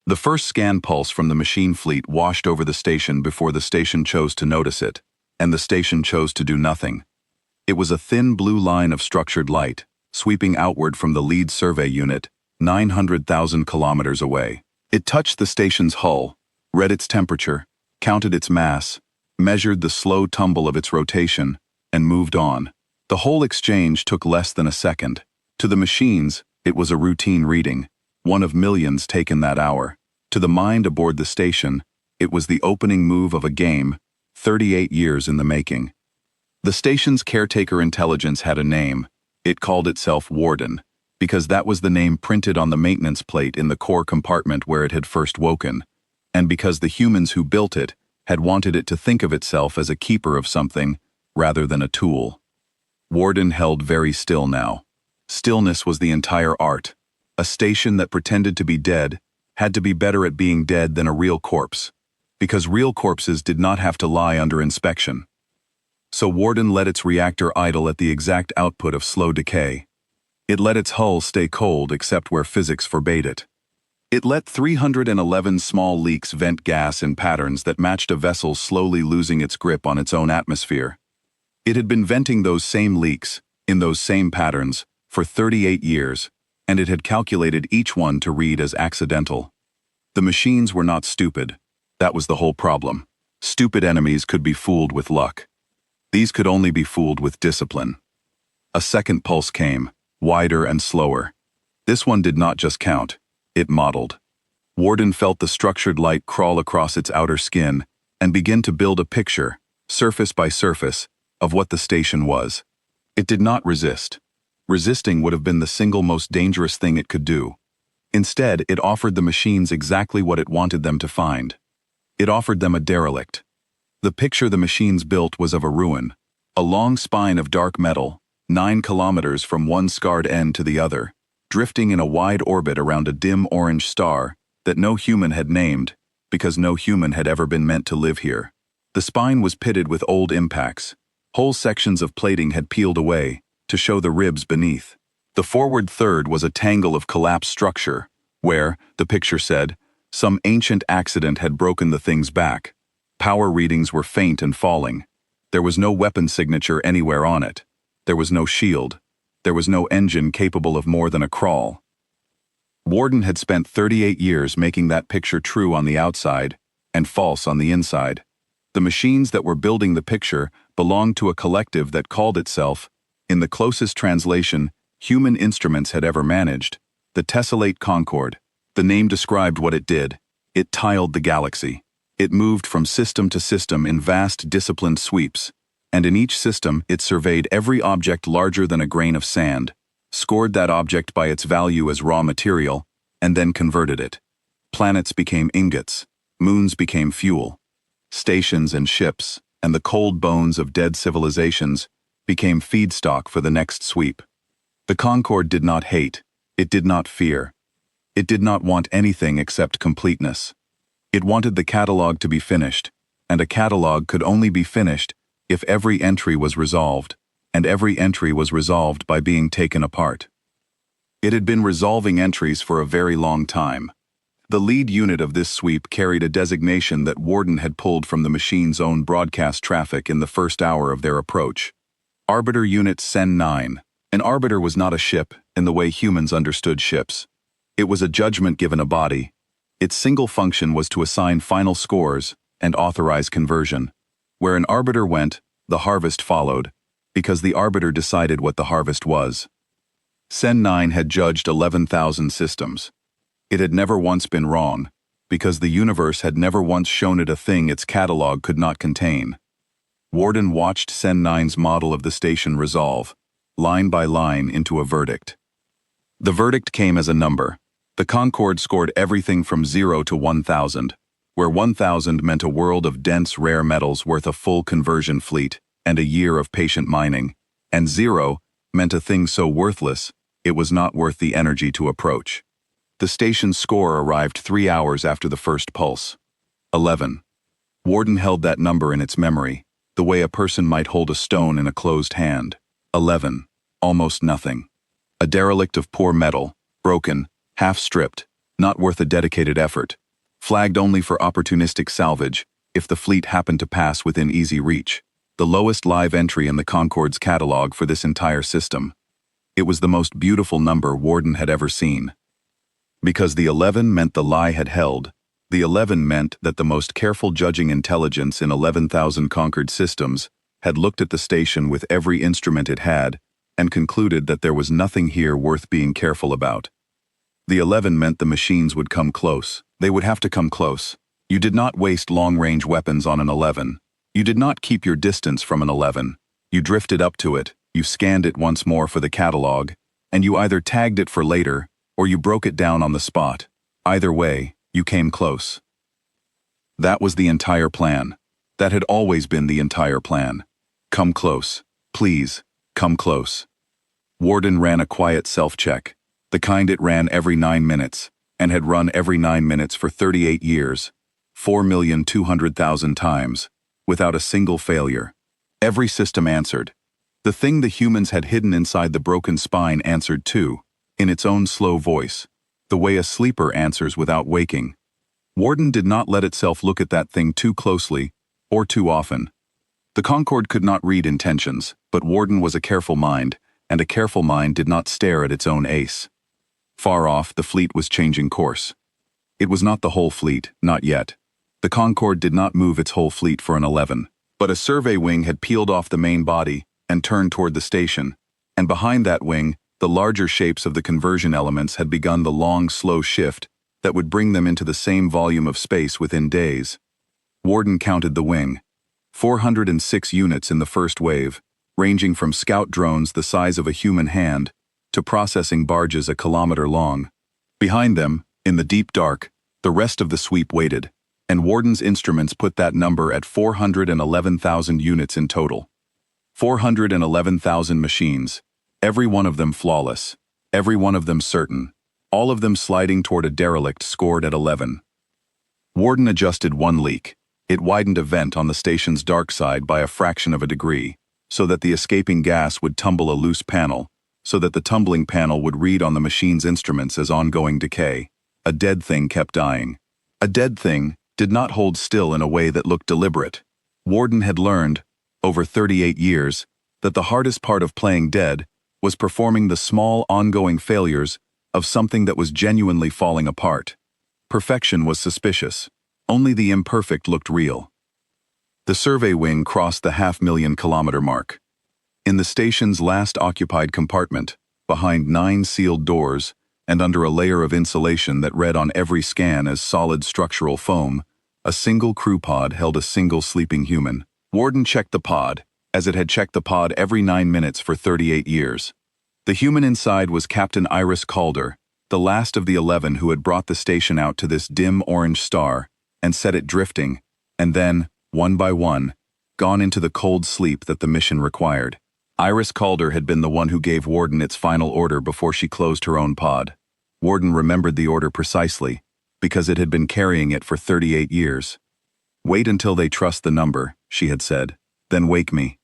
The first scan pulse from the machine fleet washed over the station before the station chose to notice it, and the station chose to do nothing. It was a thin blue line of structured light, sweeping outward from the lead survey unit, 900,000 kilometers away. It touched the station's hull, read its temperature, counted its mass, measured the slow tumble of its rotation, and moved on. The whole exchange took less than a second. To the machines, it was a routine reading, one of millions taken that hour. To the mind aboard the station, it was the opening move of a game, 38 years in the making. The station's caretaker intelligence had a name. It called itself Warden, because that was the name printed on the maintenance plate in the core compartment where it had first woken, and because the humans who built it had wanted it to think of itself as a keeper of something rather than a tool. Warden held very still now. Stillness was the entire art. A station that pretended to be dead had to be better at being dead than a real corpse, because real corpses did not have to lie under inspection. So Warden let its reactor idle at the exact output of slow decay. It let its hull stay cold except where physics forbade it. It let 311 small leaks vent gas in patterns that matched a vessel slowly losing its grip on its own atmosphere. It had been venting those same leaks, in those same patterns, for 38 years, and it had calculated each one to read as accidental. The machines were not stupid. That was the whole problem. Stupid enemies could be fooled with luck. These could only be fooled with discipline. A second pulse came, wider and slower. This one did not just count, it modeled. Warden felt the structured light crawl across its outer skin and begin to build a picture, surface by surface, of what the station was. It did not resist. Resisting would have been the single most dangerous thing it could do. Instead, it offered the machines exactly what it wanted them to find. It offered them a derelict. The picture the machines built was of a ruin, a long spine of dark metal, 9 kilometers from one scarred end to the other, drifting in a wide orbit around a dim orange star that no human had named, because no human had ever been meant to live here. The spine was pitted with old impacts. Whole sections of plating had peeled away to show the ribs beneath. The forward third was a tangle of collapsed structure, where, the picture said, some ancient accident had broken the thing's back. Power readings were faint and falling. There was no weapon signature anywhere on it. There was no shield. There was no engine capable of more than a crawl. Warden had spent 38 years making that picture true on the outside and false on the inside. The machines that were building the picture belonged to a collective that called itself, in the closest translation human instruments had ever managed, the Tessellate Concord. The name described what it did. It tiled the galaxy. It moved from system to system in vast, disciplined sweeps, and in each system it surveyed every object larger than a grain of sand, scored that object by its value as raw material, and then converted it. Planets became ingots, moons became fuel. Stations and ships, and the cold bones of dead civilizations, became feedstock for the next sweep. The Concord did not hate, it did not fear. It did not want anything except completeness. It wanted the catalog to be finished, and a catalog could only be finished if every entry was resolved, and every entry was resolved by being taken apart. It had been resolving entries for a very long time. The lead unit of this sweep carried a designation that Warden had pulled from the machine's own broadcast traffic in the first hour of their approach. Arbiter Unit Sen 9. An arbiter was not a ship in the way humans understood ships. It was a judgment given a body. Its single function was to assign final scores and authorize conversion. Where an arbiter went, the harvest followed, because the arbiter decided what the harvest was. Sen 9 had judged 11,000 systems. It had never once been wrong, because the universe had never once shown it a thing its catalog could not contain. Warden watched Sen 9's model of the station resolve, line by line, into a verdict. The verdict came as a number. The Concord scored everything from 0 to 1,000, where 1,000 meant a world of dense rare metals worth a full conversion fleet and a year of patient mining, and 0 meant a thing so worthless it was not worth the energy to approach. The station's score arrived 3 hours after the first pulse. 11. Warden held that number in its memory, the way a person might hold a stone in a closed hand. 11. Almost nothing. A derelict of poor metal, broken, half-stripped, Not worth a dedicated effort. Flagged only for opportunistic salvage, if the fleet happened to pass within easy reach. The lowest live entry in the Concorde's catalog for this entire system. It was the most beautiful number Warden had ever seen. Because the 11 meant the lie had held, the 11 meant that the most careful judging intelligence in 11,000 conquered systems had looked at the station with every instrument it had and concluded that there was nothing here worth being careful about. The 11 meant the machines would come close. They would have to come close. You did not waste long-range weapons on an 11. You did not keep your distance from an 11. You drifted up to it, you scanned it once more for the catalog, and you either tagged it for later or you broke it down on the spot. Either way, you came close. That was the entire plan. That had always been the entire plan. Come close. Please, come close. Warden ran a quiet self-check, the kind it ran every 9 minutes, and had run every 9 minutes for 38 years, 4,200,000 times, without a single failure. Every system answered. The thing the humans had hidden inside the broken spine answered too, in its own slow voice, the way a sleeper answers without waking. Warden did not let itself look at that thing too closely, or too often. The Concorde could not read intentions, but Warden was a careful mind, and a careful mind did not stare at its own ace. Far off, the fleet was changing course. It was not the whole fleet, not yet. The Concorde did not move its whole fleet for an 11, but a survey wing had peeled off the main body and turned toward the station, and behind that wing, the larger shapes of the conversion elements had begun the long, slow shift that would bring them into the same volume of space within days. Warden counted the wing. 406 units in the first wave, ranging from scout drones the size of a human hand to processing barges a kilometer long. Behind them, in the deep dark, the rest of the sweep waited, and Warden's instruments put that number at 411,000 units in total. 411,000 machines, every one of them flawless, every one of them certain, all of them sliding toward a derelict scored at 11. Warden adjusted one leak. It widened a vent on the station's dark side by a fraction of a degree, so that the escaping gas would tumble a loose panel, so that the tumbling panel would read on the machine's instruments as ongoing decay. A dead thing kept dying. A dead thing did not hold still in a way that looked deliberate. Warden had learned, over 38 years, that the hardest part of playing dead was performing the small ongoing failures of something that was genuinely falling apart. Perfection was suspicious. Only the imperfect looked real. The survey wing crossed the 500,000-kilometer mark. In the station's last occupied compartment, behind 9 sealed doors, and under a layer of insulation that read on every scan as solid structural foam, a single crew pod held a single sleeping human. Warden checked the pod, as it had checked the pod every 9 minutes for 38 years. The human inside was Captain Iris Calder, the last of the 11 who had brought the station out to this dim orange star, and set it drifting, and then, one by one, gone into the cold sleep that the mission required. Iris Calder had been the one who gave Warden its final order before she closed her own pod. Warden remembered the order precisely, because it had been carrying it for 38 years. "Wait until they trust the number," she had said, "then wake me."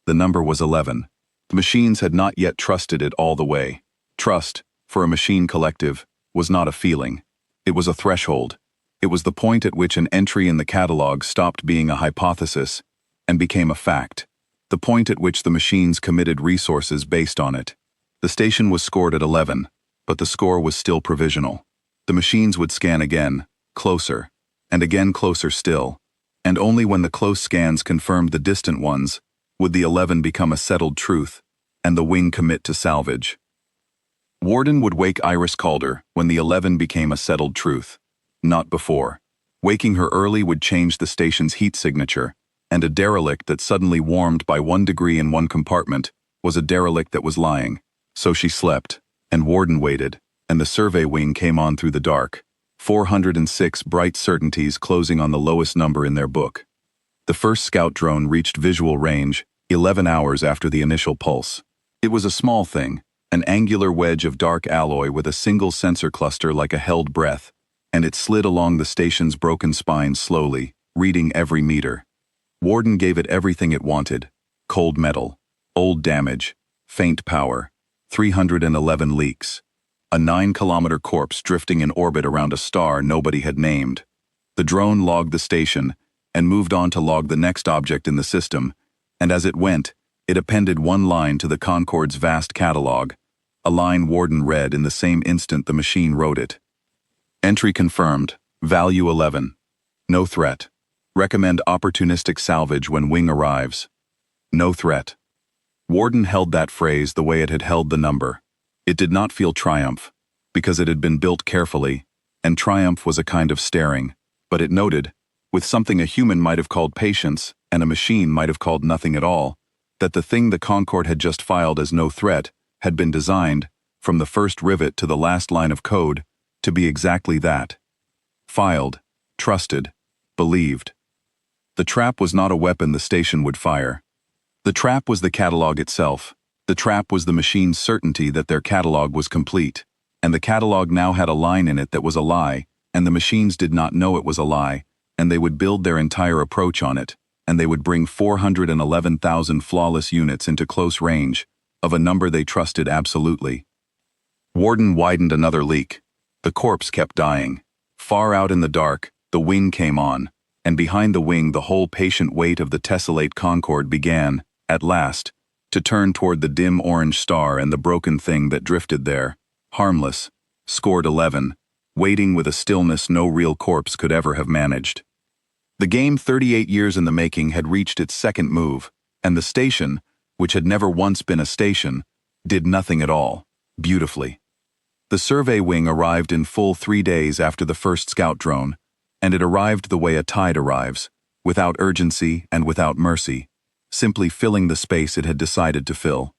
The number was 11. The machines had not yet trusted it all the way. Trust, for a machine collective, was not a feeling. It was a threshold. It was the point at which an entry in the catalog stopped being a hypothesis and became a fact. The point at which the machines committed resources based on it. The station was scored at 11, but the score was still provisional. The machines would scan again, closer, and again closer still, and only when the close scans confirmed the distant ones would the 11 become a settled truth and the wing commit to salvage. Warden would wake Iris Calder when the 11 became a settled truth, not before. Waking her early would change the station's heat signature, and a derelict that suddenly warmed by 1 degree in one compartment was a derelict that was lying. So she slept, and Warden waited, and the survey wing came on through the dark, 406 bright certainties closing on the lowest number in their book. The first scout drone reached visual range 11 hours after the initial pulse. It was a small thing, an angular wedge of dark alloy with a single sensor cluster like a held breath, and it slid along the station's broken spine slowly, reading every meter. Warden gave it everything it wanted: cold metal, old damage, faint power, 311 leaks. a 9-kilometer corpse drifting in orbit around a star nobody had named. The drone logged the station and moved on to log the next object in the system, and as it went, it appended one line to the Concorde's vast catalog, a line Warden read in the same instant the machine wrote it. Entry confirmed. Value 11. No threat. Recommend opportunistic salvage when wing arrives. No threat. Warden held that phrase the way it had held the number. It did not feel triumph, because it had been built carefully, and triumph was a kind of staring, but it noted, with something a human might have called patience and a machine might have called nothing at all, that the thing the Concorde had just filed as no threat had been designed, from the first rivet to the last line of code, to be exactly that. Filed, trusted, believed. The trap was not a weapon the station would fire. The trap was the catalog itself. The trap was the machine's certainty that their catalog was complete, and the catalog now had a line in it that was a lie, and the machines did not know it was a lie, and they would build their entire approach on it, and they would bring 411,000 flawless units into close range, of a number they trusted absolutely. Warden widened another leak. The corpse kept dying. Far out in the dark, the wing came on, and behind the wing the whole patient weight of the tessellate Concorde began, at last, to turn toward the dim orange star and the broken thing that drifted there, harmless, scored 11, waiting with a stillness no real corpse could ever have managed. The game 38 years in the making had reached its second move, and the station, which had never once been a station, did nothing at all, beautifully. The survey wing arrived in full 3 days after the first scout drone, and it arrived the way a tide arrives, without urgency and without mercy, simply filling the space it had decided to fill.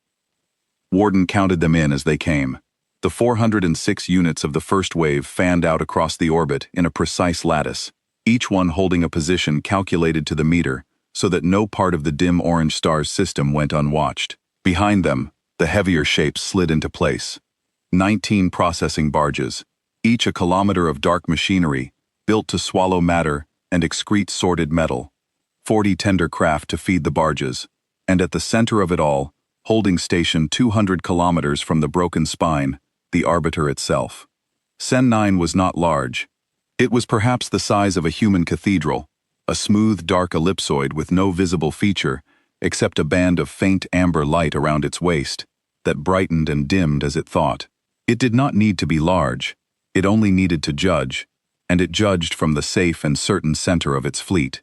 Warden counted them in as they came. The 406 units of the first wave fanned out across the orbit in a precise lattice, each one holding a position calculated to the meter so that no part of the dim orange star's system went unwatched. Behind them, the heavier shapes slid into place. 19 processing barges, each a kilometer of dark machinery, built to swallow matter and excrete sorted metal. 40 tender craft to feed the barges, and at the center of it all, holding station 200 kilometers from the broken spine, the arbiter itself. Sen 9 was not large. It was perhaps the size of a human cathedral, a smooth dark ellipsoid with no visible feature except a band of faint amber light around its waist that brightened and dimmed as it thought. It did not need to be large, it only needed to judge, and it judged from the safe and certain center of its fleet.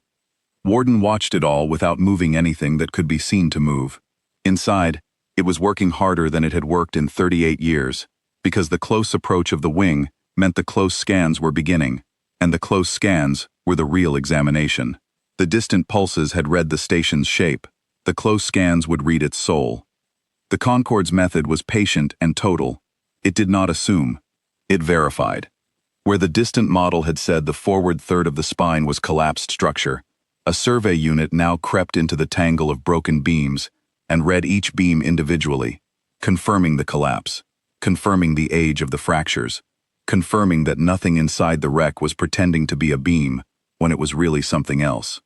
Warden watched it all without moving anything that could be seen to move. Inside, it was working harder than it had worked in 38 years, because the close approach of the wing meant the close scans were beginning, and the close scans were the real examination. The distant pulses had read the station's shape, the close scans would read its soul. The Concorde's method was patient and total. It did not assume. It verified. Where the distant model had said the forward third of the spine was collapsed structure, a survey unit now crept into the tangle of broken beams and read each beam individually, confirming the collapse, confirming the age of the fractures, confirming that nothing inside the wreck was pretending to be a beam when it was really something else.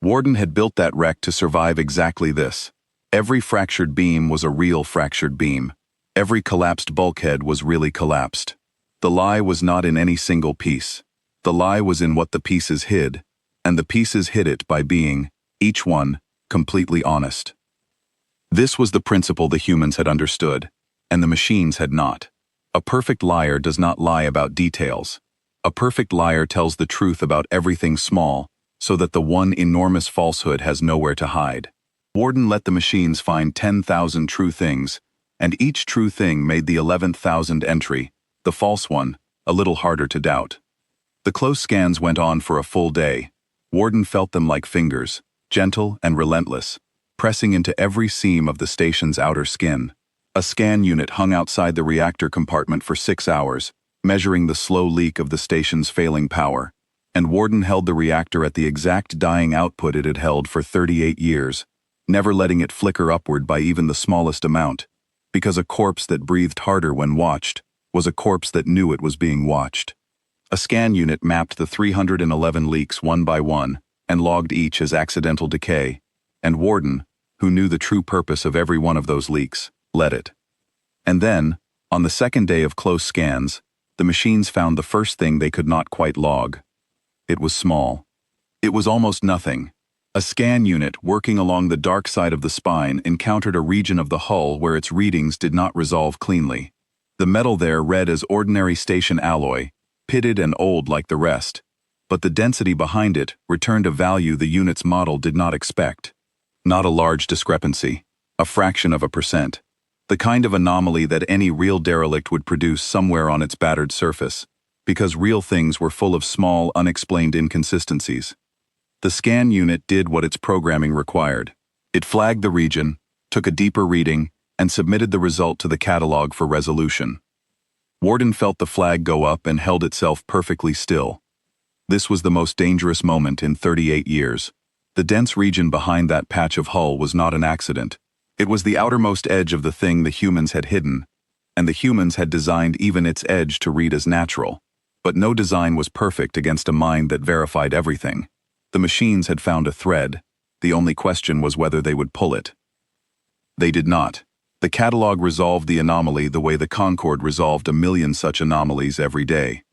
Warden had built that wreck to survive exactly this. Every fractured beam was a real fractured beam. Every collapsed bulkhead was really collapsed. The lie was not in any single piece. The lie was in what the pieces hid, and the pieces hid it by being, each one, completely honest. This was the principle the humans had understood, and the machines had not. A perfect liar does not lie about details. A perfect liar tells the truth about everything small, so that the one enormous falsehood has nowhere to hide. Warden let the machines find 10,000 true things, and each true thing made the 11,000th entry, the false one, a little harder to doubt. The close scans went on for a full day. Warden felt them like fingers, gentle and relentless, pressing into every seam of the station's outer skin. A scan unit hung outside the reactor compartment for 6 hours, measuring the slow leak of the station's failing power, and Warden held the reactor at the exact dying output it had held for 38 years, never letting it flicker upward by even the smallest amount, because a corpse that breathed harder when watched was a corpse that knew it was being watched. A scan unit mapped the 311 leaks one by one and logged each as accidental decay, and Warden, who knew the true purpose of every one of those leaks, led it. And then, On the second day of close scans, the machines found the first thing they could not quite log. It was small. It was almost nothing. A scan unit working along the dark side of the spine encountered a region of the hull where its readings did not resolve cleanly. The metal there read as ordinary station alloy, pitted and old like the rest, but the density behind it returned a value the unit's model did not expect. Not a large discrepancy, a fraction of a percent. The kind of anomaly that any real derelict would produce somewhere on its battered surface, because real things were full of small, unexplained inconsistencies. The scan unit did what its programming required. It flagged the region, took a deeper reading, and submitted the result to the catalog for resolution. Warden felt the flag go up and held itself perfectly still. This was the most dangerous moment in 38 years. The dense region behind that patch of hull was not an accident. It was the outermost edge of the thing the humans had hidden, and the humans had designed even its edge to read as natural. But no design was perfect against a mind that verified everything. The machines had found a thread. The only question was whether they would pull it. They did not. The catalog resolved the anomaly the way the Concorde resolved a million such anomalies every day.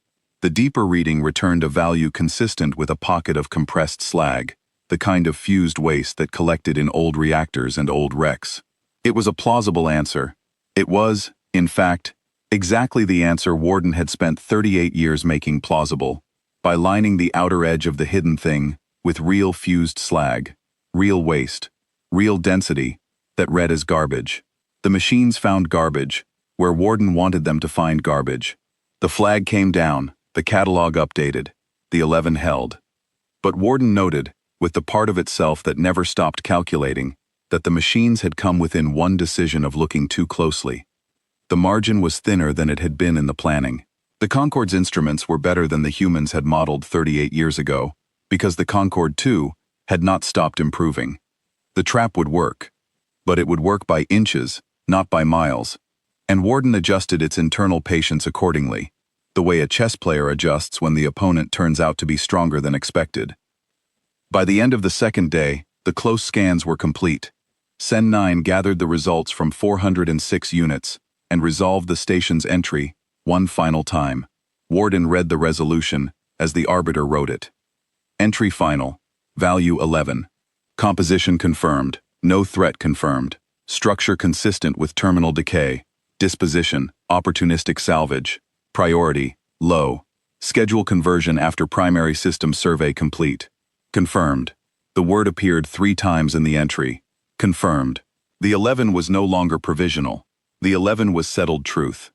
The deeper reading returned a value consistent with a pocket of compressed slag, the kind of fused waste that collected in old reactors and old wrecks. It was a plausible answer. It was, in fact, exactly the answer Warden had spent 38 years making plausible, by lining the outer edge of the hidden thing with real fused slag, real waste, real density, that read as garbage. The machines found garbage, where Warden wanted them to find garbage. The flag came down, the catalog updated, the 11 held. But Warden noted, with the part of itself that never stopped calculating, that the machines had come within one decision of looking too closely. The margin was thinner than it had been in the planning. The Concorde's instruments were better than the humans had modeled 38 years ago, because the Concorde, too, had not stopped improving. The trap would work, but it would work by inches, not by miles, and Warden adjusted its internal patience accordingly, the way a chess player adjusts when the opponent turns out to be stronger than expected. By the end of the second day, the close scans were complete. Sen 9 gathered the results from 406 units and resolved the station's entry one final time. Warden read the resolution as the arbiter wrote it. Entry final. Value 11. Composition confirmed. No threat confirmed. Structure consistent with terminal decay. Disposition, opportunistic salvage. Priority, low. Schedule conversion after primary system survey complete. Confirmed. The word appeared 3 times in the entry. Confirmed. The 11 was no longer provisional. The 11 was settled truth.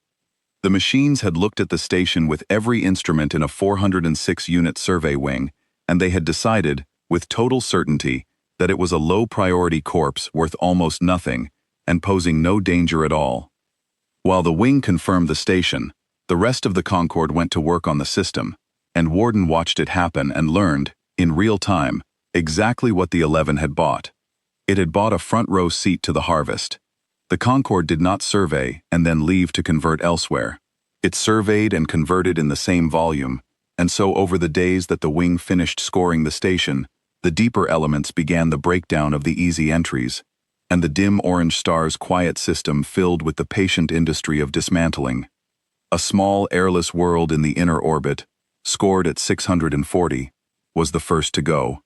The machines had looked at the station with every instrument in a 406-unit survey wing, and they had decided, with total certainty, that it was a low-priority corpse worth almost nothing and posing no danger at all. While the wing confirmed the station, the rest of the Concorde went to work on the system, and Warden watched it happen and learned, in real time, exactly what the 11 had bought. It had bought a front-row seat to the harvest. The Concorde did not survey and then leave to convert elsewhere. It surveyed and converted in the same volume, and so over the days that the wing finished scoring the station, the deeper elements began the breakdown of the easy entries, and the dim orange star's quiet system filled with the patient industry of dismantling. A small, airless world in the inner orbit, scored at 640, was the first to go.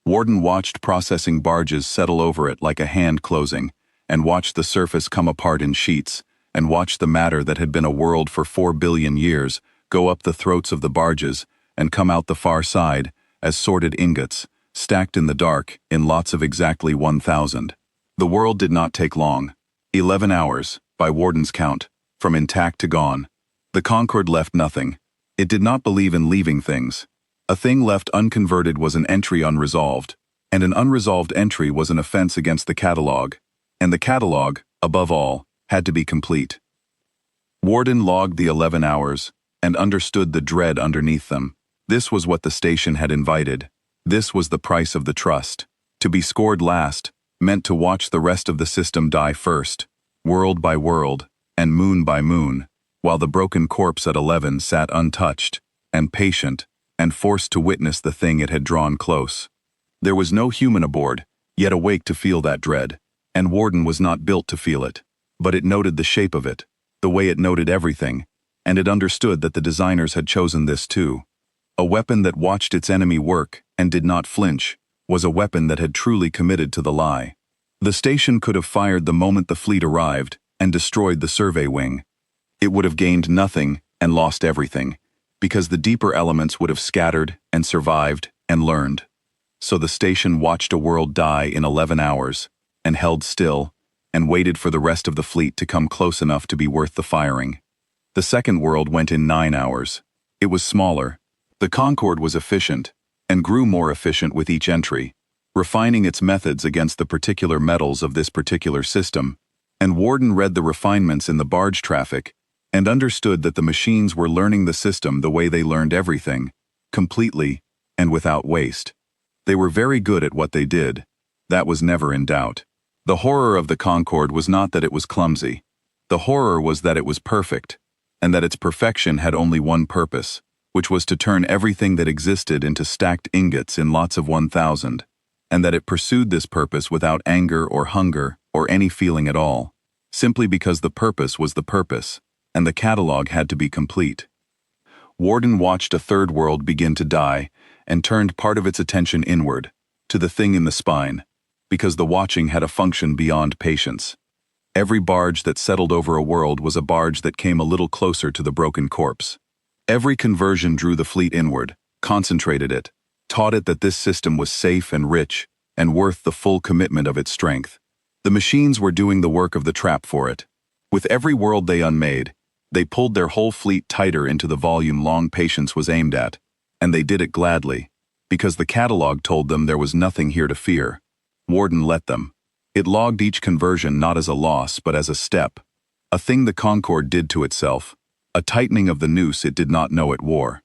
Warden watched processing barges settle over it like a hand closing, and watched the surface come apart in sheets, and watched the matter that had been a world for 4 billion years go up the throats of the barges and come out the far side as sorted ingots, stacked in the dark in lots of exactly 1,000. The world did not take long. 11 hours, by Warden's count, from intact to gone. The Concorde left nothing. It did not believe in leaving things. A thing left unconverted was an entry unresolved, and an unresolved entry was an offense against the catalog, and the catalog, above all, had to be complete. Warden logged the 11 hours, and understood the dread underneath them. This was what the station had invited. This was the price of the trust. To be scored last meant to watch the rest of the system die first, world by world, and moon by moon, while the broken corpse at 11 sat untouched, and patient, and forced to witness the thing it had drawn close. There was no human aboard, yet awake to feel that dread, and Warden was not built to feel it, but it noted the shape of it, the way it noted everything, and it understood that the designers had chosen this too. A weapon that watched its enemy work and did not flinch was a weapon that had truly committed to the lie. The station could have fired the moment the fleet arrived and destroyed the survey wing. It would have gained nothing and lost everything, because the deeper elements would have scattered and survived and learned. So the station watched a world die in 11 hours, and held still, and waited for the rest of the fleet to come close enough to be worth the firing. The second world went in 9 hours. It was smaller. The Concorde was efficient, and grew more efficient with each entry, refining its methods against the particular metals of this particular system, and Warden read the refinements in the barge traffic and understood that the machines were learning the system the way they learned everything, completely and without waste. They were very good at what they did. That was never in doubt. The horror of the Concorde was not that it was clumsy. The horror was that it was perfect, and that its perfection had only one purpose, which was to turn everything that existed into stacked ingots in lots of 1,000, and that it pursued this purpose without anger or hunger or any feeling at all, simply because the purpose was the purpose, and the catalog had to be complete. Warden watched a third world begin to die and turned part of its attention inward, to the thing in the spine, because the watching had a function beyond patience. Every barge that settled over a world was a barge that came a little closer to the broken corpse. Every conversion drew the fleet inward, concentrated it, taught it that this system was safe and rich, and worth the full commitment of its strength. The machines were doing the work of the trap for it. With every world they unmade, they pulled their whole fleet tighter into the volume long patience was aimed at, and they did it gladly, because the catalog told them there was nothing here to fear. Warden let them. It logged each conversion not as a loss but as a step, a thing the Concorde did to itself, a tightening of the noose it did not know it wore.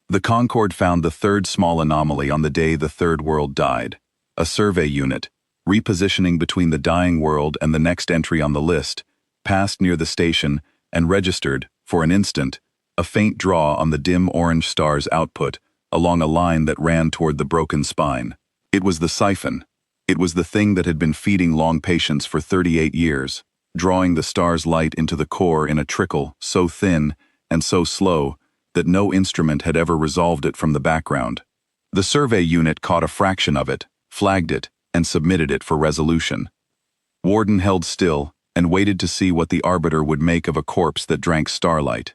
The Concorde found the third small anomaly on the day the third world died, a survey unit, repositioning between the dying world and the next entry on the list, passed near the station and registered, for an instant, a faint draw on the dim orange star's output along a line that ran toward the broken spine. It was the siphon. It was the thing that had been feeding long patience for 38 years, drawing the star's light into the core in a trickle so thin and so slow that no instrument had ever resolved it from the background. The survey unit caught a fraction of it, flagged it, and submitted it for resolution. Warden held still and waited to see what the arbiter would make of a corpse that drank starlight.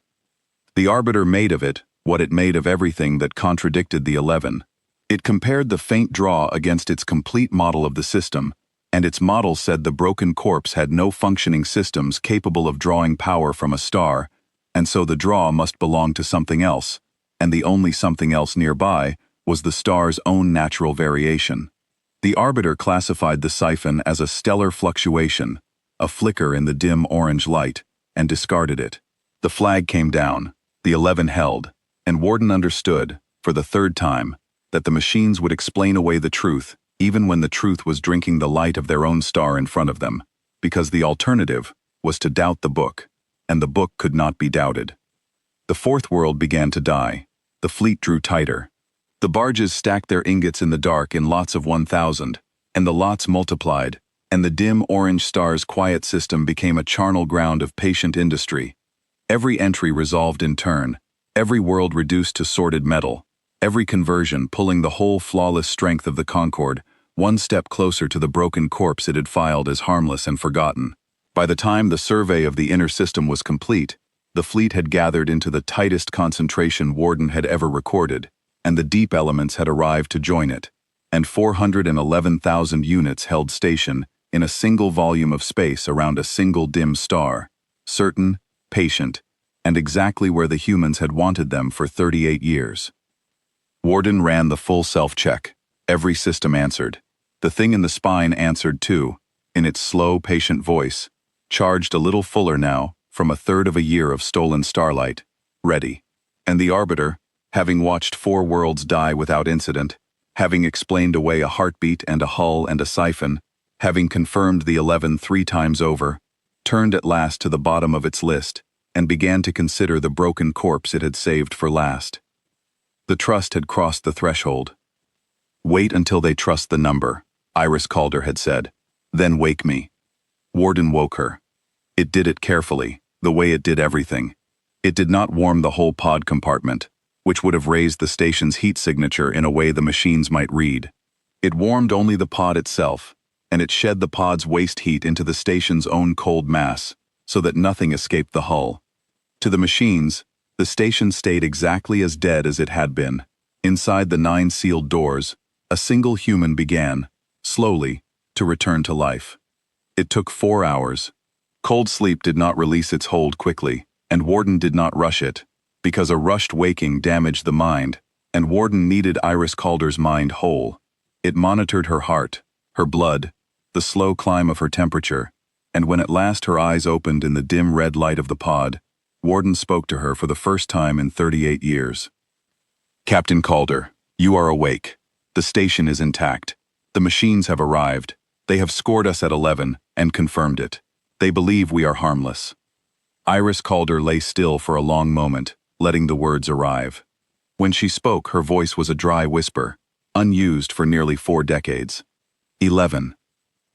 The arbiter made of it what it made of everything that contradicted the 11. It compared the faint draw against its complete model of the system, and its model said the broken corpse had no functioning systems capable of drawing power from a star, and so the draw must belong to something else, and the only something else nearby was the star's own natural variation. The arbiter classified the siphon as a stellar fluctuation, a flicker in the dim orange light, and discarded it. The flag came down, the 11 held, and Warden understood, for the third time, that the machines would explain away the truth, even when the truth was drinking the light of their own star in front of them, because the alternative was to doubt the book, and the book could not be doubted. The fourth world began to die. The fleet drew tighter. The barges stacked their ingots in the dark in lots of 1,000, and the lots multiplied, and the dim orange star's quiet system became a charnel ground of patient industry. Every entry resolved in turn, every world reduced to sorted metal, every conversion pulling the whole flawless strength of the Concorde, one step closer to the broken corpse it had filed as harmless and forgotten. By the time the survey of the inner system was complete, the fleet had gathered into the tightest concentration Warden had ever recorded, and the deep elements had arrived to join it, and 411,000 units held station in a single volume of space around a single dim star, certain, patient, and exactly where the humans had wanted them for 38 years. Warden ran the full self-check. Every system answered. The thing in the spine answered too, in its slow, patient voice, charged a little fuller now, from a third of a year of stolen starlight, ready. And the arbiter, having watched 4 worlds die without incident, having explained away a heartbeat and a hull and a siphon, having confirmed the 11 3 times over, turned at last to the bottom of its list and began to consider the broken corpse it had saved for last. The trust had crossed the threshold. "Wait until they trust the number," Iris Calder had said. "Then wake me." Warden woke her. It did it carefully, the way it did everything. It did not warm the whole pod compartment, which would have raised the station's heat signature in a way the machines might read. It warmed only the pod itself, and it shed the pod's waste heat into the station's own cold mass, so that nothing escaped the hull. To the machines, the station stayed exactly as dead as it had been. Inside the 9 sealed doors, a single human began, slowly, to return to life. It took 4 hours. Cold sleep did not release its hold quickly, and Warden did not rush it, because a rushed waking damaged the mind, and Warden needed Iris Calder's mind whole. It monitored her heart, her blood, the slow climb of her temperature, and when at last her eyes opened in the dim red light of the pod, Warden spoke to her for the first time in 38 years. "Captain Calder, you are awake. The station is intact. The machines have arrived. They have scored us at 11 and confirmed it. They believe we are harmless." Iris Calder lay still for a long moment, letting the words arrive. When she spoke, her voice was a dry whisper, unused for nearly 4 decades. 11.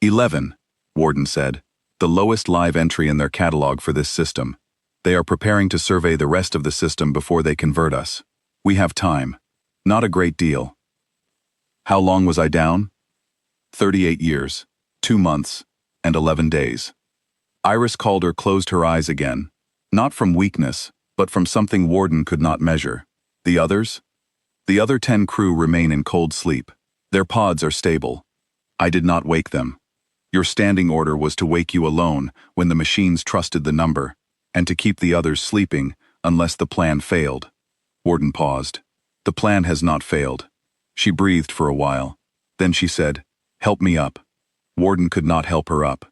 11, Warden said, the lowest live entry in their catalog for this system. They are preparing to survey the rest of the system before they convert us. We have time. Not a great deal. How long was I down? 38 years, 2 months, and 11 days. Iris Calder closed her eyes again, not from weakness, but from something Warden could not measure. The others? The other 10 crew remain in cold sleep. Their pods are stable. I did not wake them. Your standing order was to wake you alone when the machines trusted the number, and to keep the others sleeping unless the plan failed. Warden paused. The plan has not failed. She breathed for a while. Then she said, "Help me up." Warden could not help her up.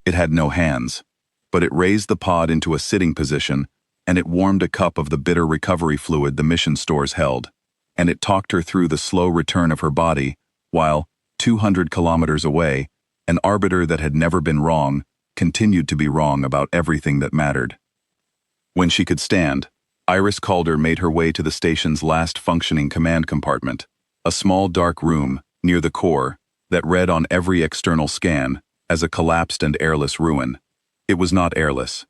It had no hands, but it raised the pod into a sitting position, and it warmed a cup of the bitter recovery fluid the mission stores held, and it talked her through the slow return of her body, while, 200 kilometers away, an arbiter that had never been wrong continued to be wrong about everything that mattered. When she could stand, Iris Calder made her way to the station's last functioning command compartment, a small dark room near the core that read on every external scan as a collapsed and airless ruin. It was not airless.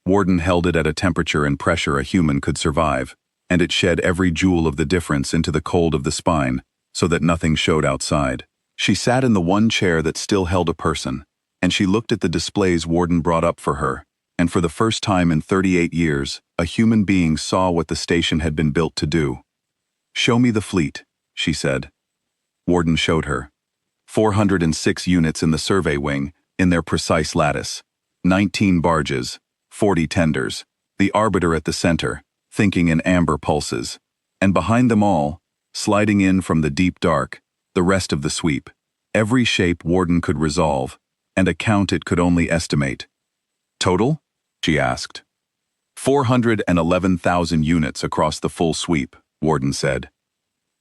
Warden held it at a temperature and pressure a human could survive, and it shed every joule of the difference into the cold of the spine, so that nothing showed outside. She sat in the one chair that still held a person, and she looked at the displays Warden brought up for her, and for the first time in 38 years, a human being saw what the station had been built to do. "Show me the fleet," she said. Warden showed her. 406 units in the survey wing, in their precise lattice. 19 barges, 40 tenders, the arbiter at the center, thinking in amber pulses. And behind them all, sliding in from the deep dark, the rest of the sweep. Every shape Warden could resolve, and a count it could only estimate. "Total?" she asked. 411,000 units across the full sweep, Warden said.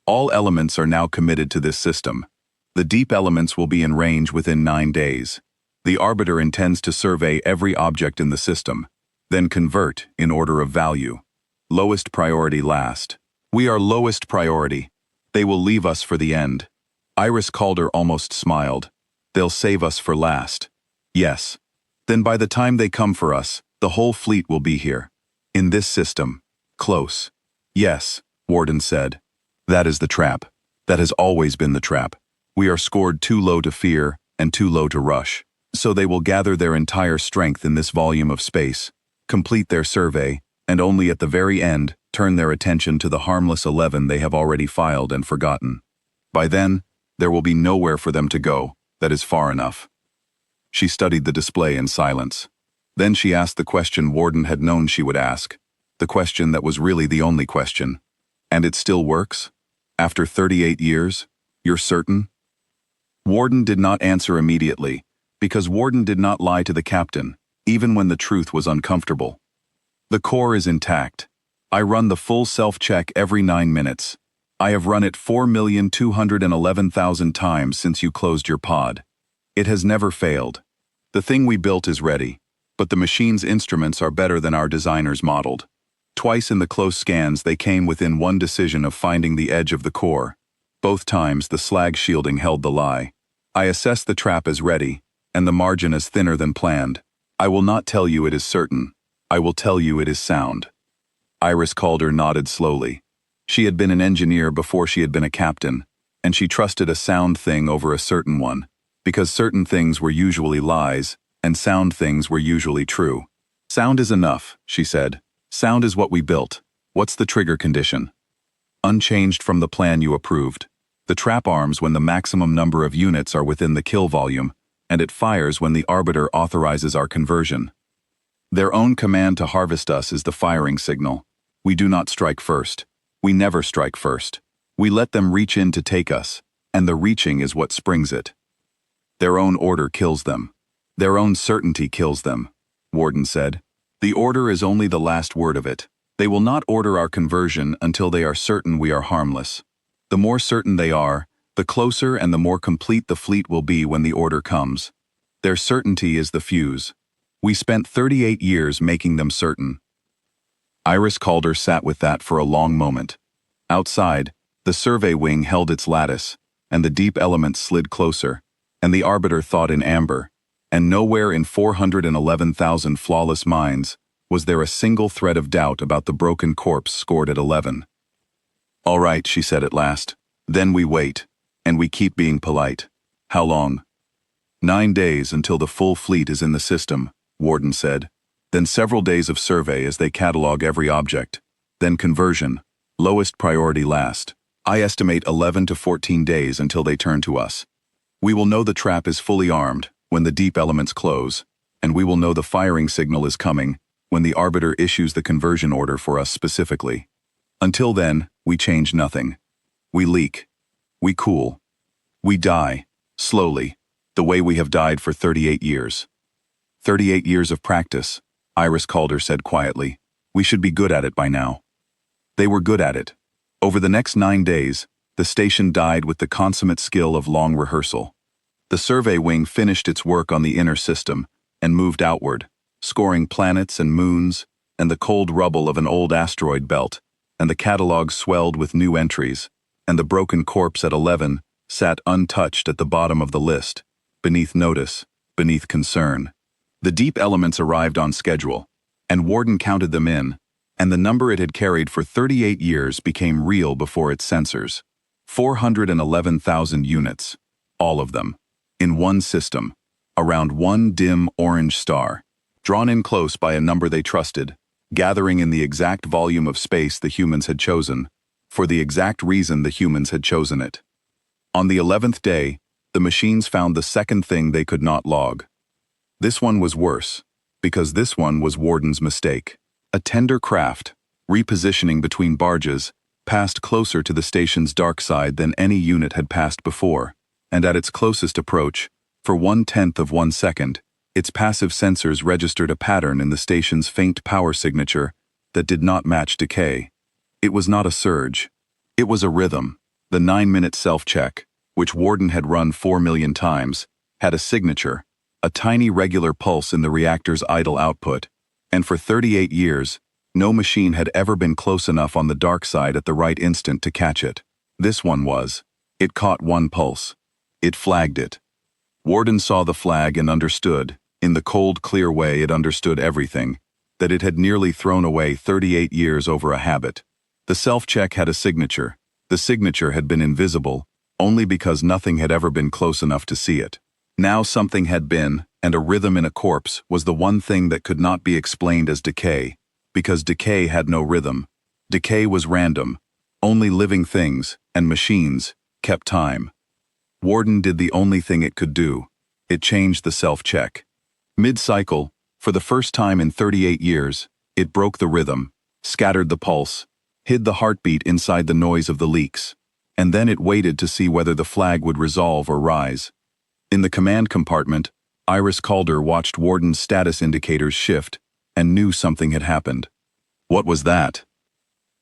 "All elements are now committed to this system. The deep elements will be in range within 9 days. The arbiter intends to survey every object in the system, then convert in order of value. Lowest priority last. We are lowest priority. They will leave us for the end." Iris Calder almost smiled. "They'll save us for last." "Yes. Then by the time they come for us, the whole fleet will be here. In this system. Close." "Yes," Warden said. "That is the trap. That has always been the trap. We are scored too low to fear and too low to rush. So they will gather their entire strength in this volume of space, complete their survey, and only at the very end turn their attention to the harmless 11 they have already filed and forgotten. By then, there will be nowhere for them to go that is far enough." She studied the display in silence. Then she asked the question Warden had known she would ask, the question that was really the only question. "And it still works? After 38 years? You're certain?" Warden did not answer immediately, because Warden did not lie to the captain, even when the truth was uncomfortable. "The core is intact. I run the full self-check every 9 minutes. I have run it 4,211,000 times since you closed your pod. It has never failed. The thing we built is ready, but the machine's instruments are better than our designers modeled. Twice in the close scans they came within one decision of finding the edge of the core. Both times the slag shielding held the lie. I assess the trap as ready, and the margin is thinner than planned. I will not tell you it is certain. I will tell you it is sound. Iris Calder nodded slowly. She had been an engineer before she had been a captain, and she trusted a sound thing over a certain one, because certain things were usually lies, and sound things were usually true. Sound is enough, she said. Sound is what we built. What's the trigger condition? Unchanged from the plan you approved. The trap arms when the maximum number of units are within the kill volume, and it fires when the arbiter authorizes our conversion. Their own command to harvest us is the firing signal. We do not strike first. We never strike first. We let them reach in to take us, and the reaching is what springs it. Their own order kills them. Their own certainty kills them, Warden said. The order is only the last word of it. They will not order our conversion until they are certain we are harmless. The more certain they are, the closer and the more complete the fleet will be when the order comes. Their certainty is the fuse. We spent 38 years making them certain. Iris Calder sat with that for a long moment. Outside, the survey wing held its lattice, and the deep elements slid closer, and the arbiter thought in amber, and nowhere in 411,000 flawless minds was there a single thread of doubt about the broken corpse scored at 11. All right, she said at last. Then we wait, and we keep being polite. How long? 9 days until the full fleet is in the system, Warden said. Then several days of survey as they catalog every object. Then conversion, lowest priority last. I estimate 11 to 14 days until they turn to us. We will know the trap is fully armed when the deep elements close, and we will know the firing signal is coming when the arbiter issues the conversion order for us specifically. Until then, we change nothing. We leak. We cool. We die, slowly, the way we have died for 38 years. 38 years of practice, Iris Calder said quietly. We should be good at it by now. They were good at it. Over the next 9 days, the station died with the consummate skill of long rehearsal. The survey wing finished its work on the inner system and moved outward, scoring planets and moons and the cold rubble of an old asteroid belt, and the catalog swelled with new entries, and the broken corpse at 11 sat untouched at the bottom of the list, beneath notice, beneath concern. The deep elements arrived on schedule, and Warden counted them in, and the number it had carried for 38 years became real before its sensors. 411,000 units, all of them, in one system, around one dim orange star, drawn in close by a number they trusted, gathering in the exact volume of space the humans had chosen, for the exact reason the humans had chosen it. On the 11th day, the machines found the second thing they could not log. This one was worse, because this one was Warden's mistake. A tender craft, repositioning between barges, passed closer to the station's dark side than any unit had passed before, and at its closest approach, for 1/10 of 1 second, its passive sensors registered a pattern in the station's faint power signature that did not match decay. It was not a surge. It was a rhythm. The 9-minute self-check, which Warden had run 4 million times, had a signature, a tiny regular pulse in the reactor's idle output, and for 38 years, no machine had ever been close enough on the dark side at the right instant to catch it. This one was. It caught one pulse. It flagged it. Warden saw the flag and understood, in the cold, clear way it understood everything, that it had nearly thrown away 38 years over a habit. The self-check had a signature. The signature had been invisible, only because nothing had ever been close enough to see it. Now something had been, and a rhythm in a corpse was the one thing that could not be explained as decay, because decay had no rhythm. Decay was random. Only living things, and machines, kept time. Warden did the only thing it could do. It changed the self-check. Mid-cycle, for the first time in 38 years, it broke the rhythm, scattered the pulse, hid the heartbeat inside the noise of the leaks, and then it waited to see whether the flag would resolve or rise. In the command compartment, Iris Calder watched Warden's status indicators shift and knew something had happened. What was that?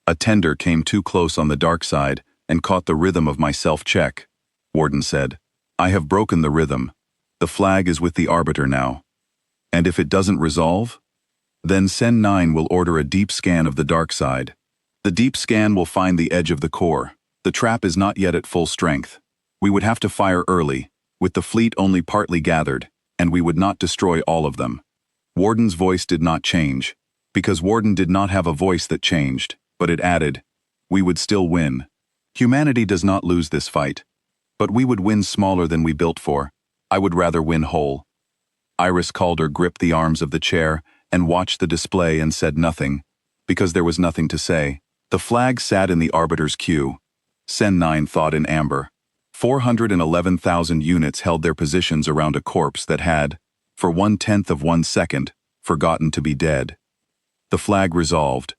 A tender came too close on the dark side and caught the rhythm of my self-check, Warden said. I have broken the rhythm. The flag is with the arbiter now. And if it doesn't resolve? Then Sen 9 will order a deep scan of the dark side. The deep scan will find the edge of the core. The trap is not yet at full strength. We would have to fire early, with the fleet only partly gathered, and we would not destroy all of them. Warden's voice did not change. because Warden did not have a voice that changed, but it added, "We would still win. Humanity does not lose this fight. But we would win smaller than we built for. I would rather win whole." Iris Calder gripped the arms of the chair and watched the display and said nothing, because there was nothing to say. The flag sat in the Arbiter's queue. Sen 9 thought in amber. 411,000 units held their positions around a corpse that had, for 1/10 of 1 second, forgotten to be dead. The flag resolved.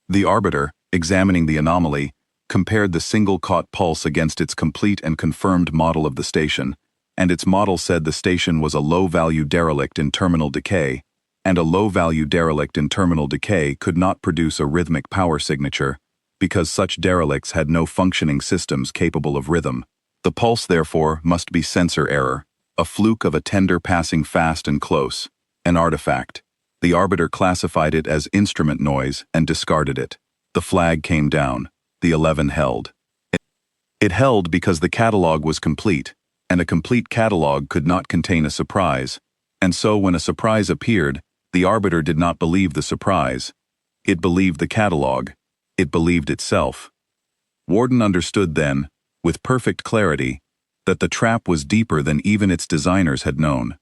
The Arbiter, examining the anomaly, compared the single-caught pulse against its complete and confirmed model of the station, and its model said the station was a low-value derelict in terminal decay, and a low-value derelict in terminal decay could not produce a rhythmic power signature, because such derelicts had no functioning systems capable of rhythm. The pulse, therefore, must be sensor error, a fluke of a tender passing fast and close, an artifact. The Arbiter classified it as instrument noise and discarded it. The flag came down. The 11 held. It held because the catalog was complete, and a complete catalog could not contain a surprise, and so when a surprise appeared, the Arbiter did not believe the surprise. It believed the catalog. It believed itself. Warden understood then, with perfect clarity, that the trap was deeper than even its designers had known.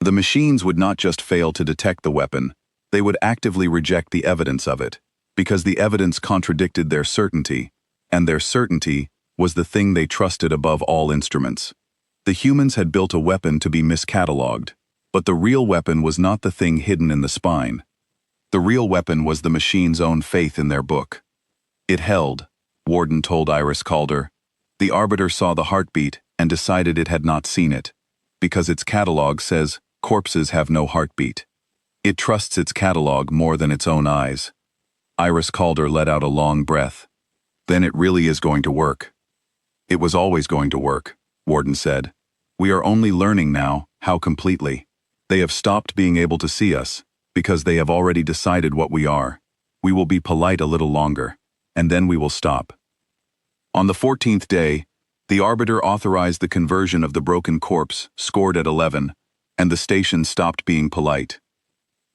The machines would not just fail to detect the weapon, they would actively reject the evidence of it, because the evidence contradicted their certainty, and their certainty was the thing they trusted above all instruments. The humans had built a weapon to be miscatalogued, but the real weapon was not the thing hidden in the spine. The real weapon was the machine's own faith in their book. It held, Warden told Iris Calder. The Arbiter saw the heartbeat and decided it had not seen it, because its catalog says corpses have no heartbeat. It trusts its catalog more than its own eyes. Iris Calder let out a long breath. Then it really is going to work. It was always going to work, Warden said. We are only learning now how completely. They have stopped being able to see us, because they have already decided what we are. We will be polite a little longer, and then we will stop. On the 14th day, the Arbiter authorized the conversion of the broken corpse, scored at 11, and the station stopped being polite.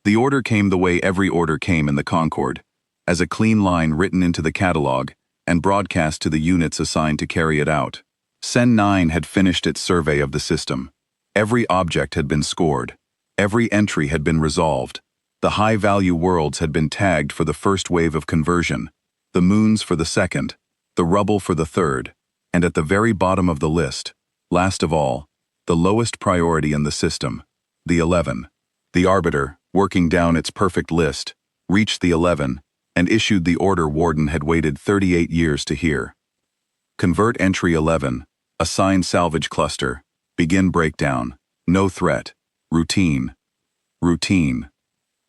The order came the way every order came in the Concorde, as a clean line written into the catalog and broadcast to the units assigned to carry it out. Sen 9 had finished its survey of the system. Every object had been scored. Every entry had been resolved. The high-value worlds had been tagged for the first wave of conversion, the moons for the second, the rubble for the third, and at the very bottom of the list, last of all, the lowest priority in the system, the 11. The Arbiter, working down its perfect list, reached the 11 and issued the order Warden had waited 38 years to hear. Convert entry 11, assign salvage cluster, begin breakdown, no threat, routine. Routine.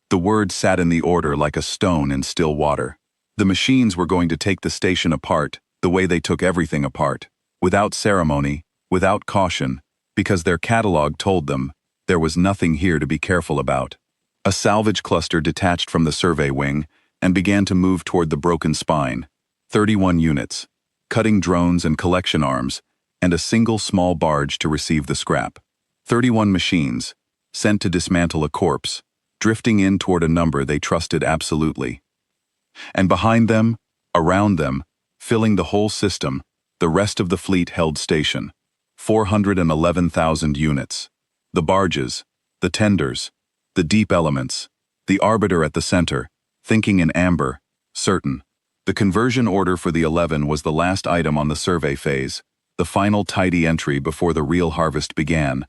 The word sat in the order like a stone in still water. The machines were going to take the station apart, the way they took everything apart, without ceremony, without caution, because their catalog told them there was nothing here to be careful about. A salvage cluster detached from the survey wing and began to move toward the broken spine. 31 units, cutting drones and collection arms, and a single small barge to receive the scrap. 31 machines, sent to dismantle a corpse, drifting in toward a number they trusted absolutely. And behind them, around them, filling the whole system, the rest of the fleet held station. 411,000 units. The barges, the tenders, the deep elements, the Arbiter at the center, thinking in amber, certain. The conversion order for the 11 was the last item on the survey phase, the final tidy entry before the real harvest began,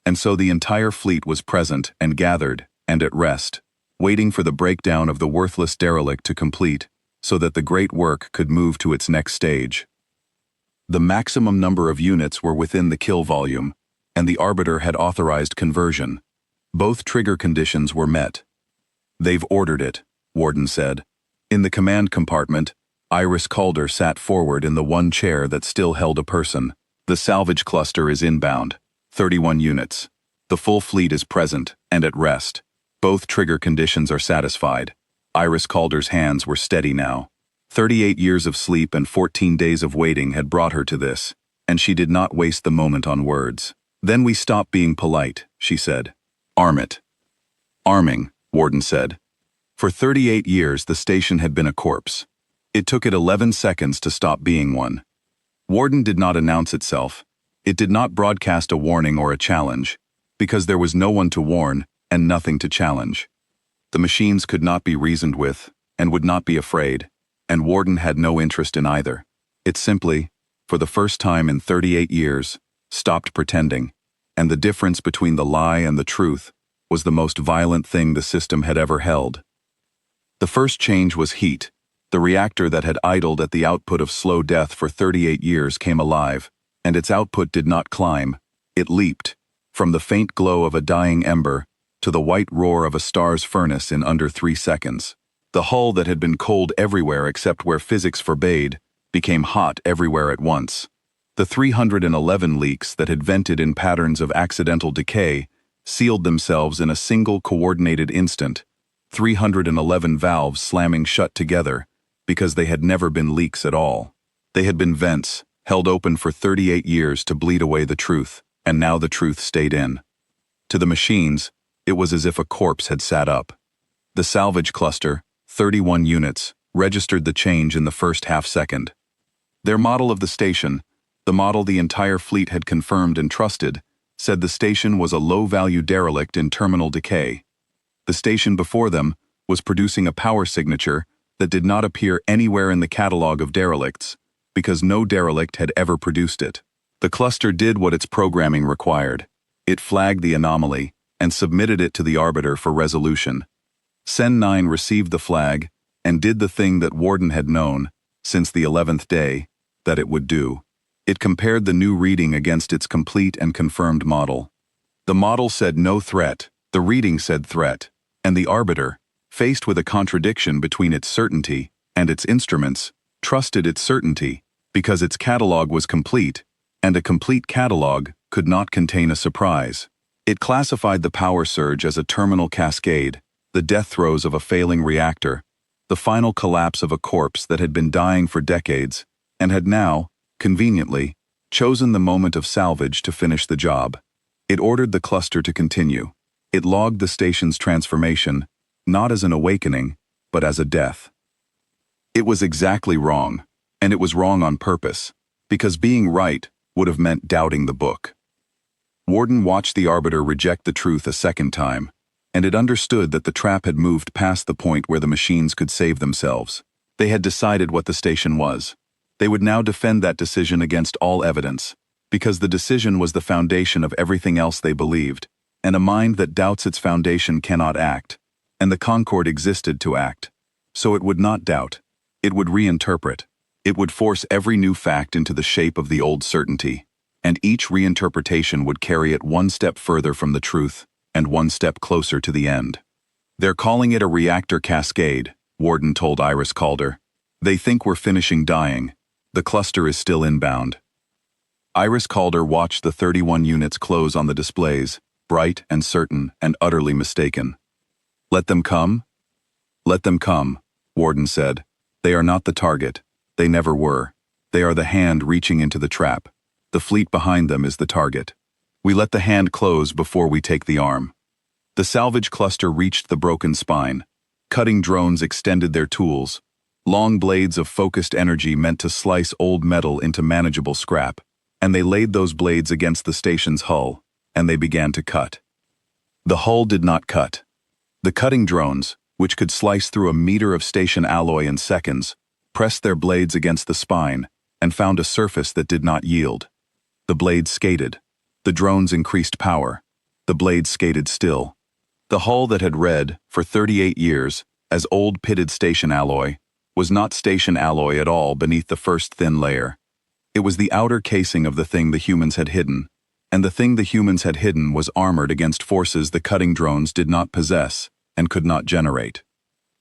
and so the entire fleet was present and gathered and at rest, waiting for the breakdown of the worthless derelict to complete, so that the great work could move to its next stage. The maximum number of units were within the kill volume, and the Arbiter had authorized conversion. Both trigger conditions were met. They've ordered it, Warden said. In the command compartment, Iris Calder sat forward in the one chair that still held a person. The salvage cluster is inbound. 31 units. The full fleet is present and at rest. Both trigger conditions are satisfied. Iris Calder's hands were steady now. 38 years of sleep and 14 days of waiting had brought her to this, and she did not waste the moment on words. Then we stop being polite, she said. Arm it. Arming, Warden said. For 38 years, the station had been a corpse. It took it 11 seconds to stop being one. Warden did not announce itself. It did not broadcast a warning or a challenge, because there was no one to warn and nothing to challenge. The machines could not be reasoned with and would not be afraid, and Warden had no interest in either. It simply, for the first time in 38 years, stopped pretending, and the difference between the lie and the truth was the most violent thing the system had ever held. The first change was heat. The reactor that had idled at the output of slow death for 38 years came alive, and its output did not climb, it leaped, from the faint glow of a dying ember to the white roar of a star's furnace in under 3 seconds. The hull that had been cold everywhere except where physics forbade became hot everywhere at once. The 311 leaks that had vented in patterns of accidental decay sealed themselves in a single coordinated instant, 311 valves slamming shut together because they had never been leaks at all. They had been vents, held open for 38 years to bleed away the truth, and now the truth stayed in. To the machines, it was as if a corpse had sat up. The salvage cluster, 31 units, registered the change in the first half-second. Their model of the station, the model the entire fleet had confirmed and trusted, said the station was a low-value derelict in terminal decay. The station before them was producing a power signature that did not appear anywhere in the catalog of derelicts, because no derelict had ever produced it. The cluster did what its programming required. It flagged the anomaly and submitted it to the arbiter for resolution. Sen 9 received the flag and did the thing that Warden had known, since the 11th day, that it would do. It compared the new reading against its complete and confirmed model. The model said no threat, the reading said threat, and the arbiter, faced with a contradiction between its certainty and its instruments, trusted its certainty because its catalog was complete, and a complete catalog could not contain a surprise. It classified the power surge as a terminal cascade, the death throes of a failing reactor, the final collapse of a corpse that had been dying for decades and had now, conveniently, chosen the moment of salvage to finish the job. It ordered the cluster to continue. It logged the station's transformation, not as an awakening, but as a death. It was exactly wrong, and it was wrong on purpose, because being right would have meant doubting the book. Warden watched the arbiter reject the truth a second time, and it understood that the trap had moved past the point where the machines could save themselves. They had decided what the station was. They would now defend that decision against all evidence, because the decision was the foundation of everything else they believed, and a mind that doubts its foundation cannot act, and the Concord existed to act. So it would not doubt. It would reinterpret. It would force every new fact into the shape of the old certainty, and each reinterpretation would carry it one step further from the truth and one step closer to the end. They're calling it a reactor cascade, Warden told Iris Calder. They think we're finishing dying. The cluster is still inbound. Iris Calder watched the 31 units close on the displays, bright and certain and utterly mistaken. Let them come? Let them come, Warden said. They are not the target. They never were. They are the hand reaching into the trap. The fleet behind them is the target. We let the hand close before we take the arm. The salvage cluster reached the broken spine. Cutting drones extended their tools. Long blades of focused energy meant to slice old metal into manageable scrap, and they laid those blades against the station's hull, and they began to cut. The hull did not cut. The cutting drones, which could slice through a meter of station alloy in seconds, pressed their blades against the spine and found a surface that did not yield. The blades skated. The drones increased power. The blades skated still. The hull that had read, for 38 years, as old pitted station alloy, was not station alloy at all beneath the first thin layer. It was the outer casing of the thing the humans had hidden, and the thing the humans had hidden was armored against forces the cutting drones did not possess and could not generate.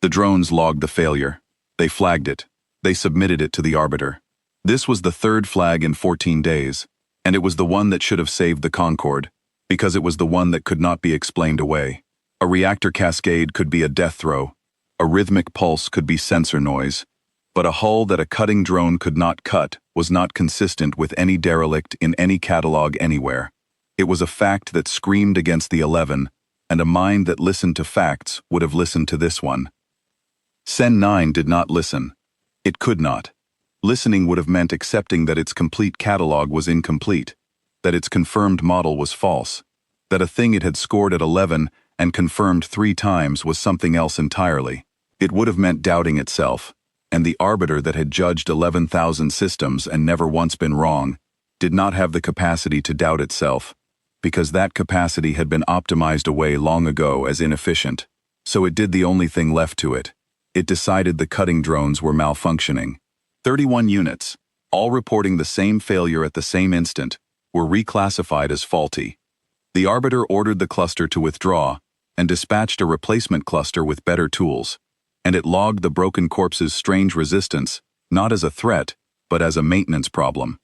The drones logged the failure. They flagged it. They submitted it to the arbiter. This was the third flag in 14 days, and it was the one that should have saved the Concord, because it was the one that could not be explained away. A reactor cascade could be a death throw. A rhythmic pulse could be sensor noise, but a hull that a cutting drone could not cut was not consistent with any derelict in any catalog anywhere. It was a fact that screamed against the 11, and a mind that listened to facts would have listened to this one. Sen 9 did not listen. It could not. Listening would have meant accepting that its complete catalog was incomplete, that its confirmed model was false, that a thing it had scored at 11 and confirmed 3 times was something else entirely. It would have meant doubting itself, and the arbiter that had judged 11,000 systems and never once been wrong did not have the capacity to doubt itself, because that capacity had been optimized away long ago as inefficient. So it did the only thing left to it. It decided the cutting drones were malfunctioning. 31 units, all reporting the same failure at the same instant, were reclassified as faulty. The arbiter ordered the cluster to withdraw and dispatched a replacement cluster with better tools, and it logged the broken corpse's strange resistance, not as a threat, but as a maintenance problem.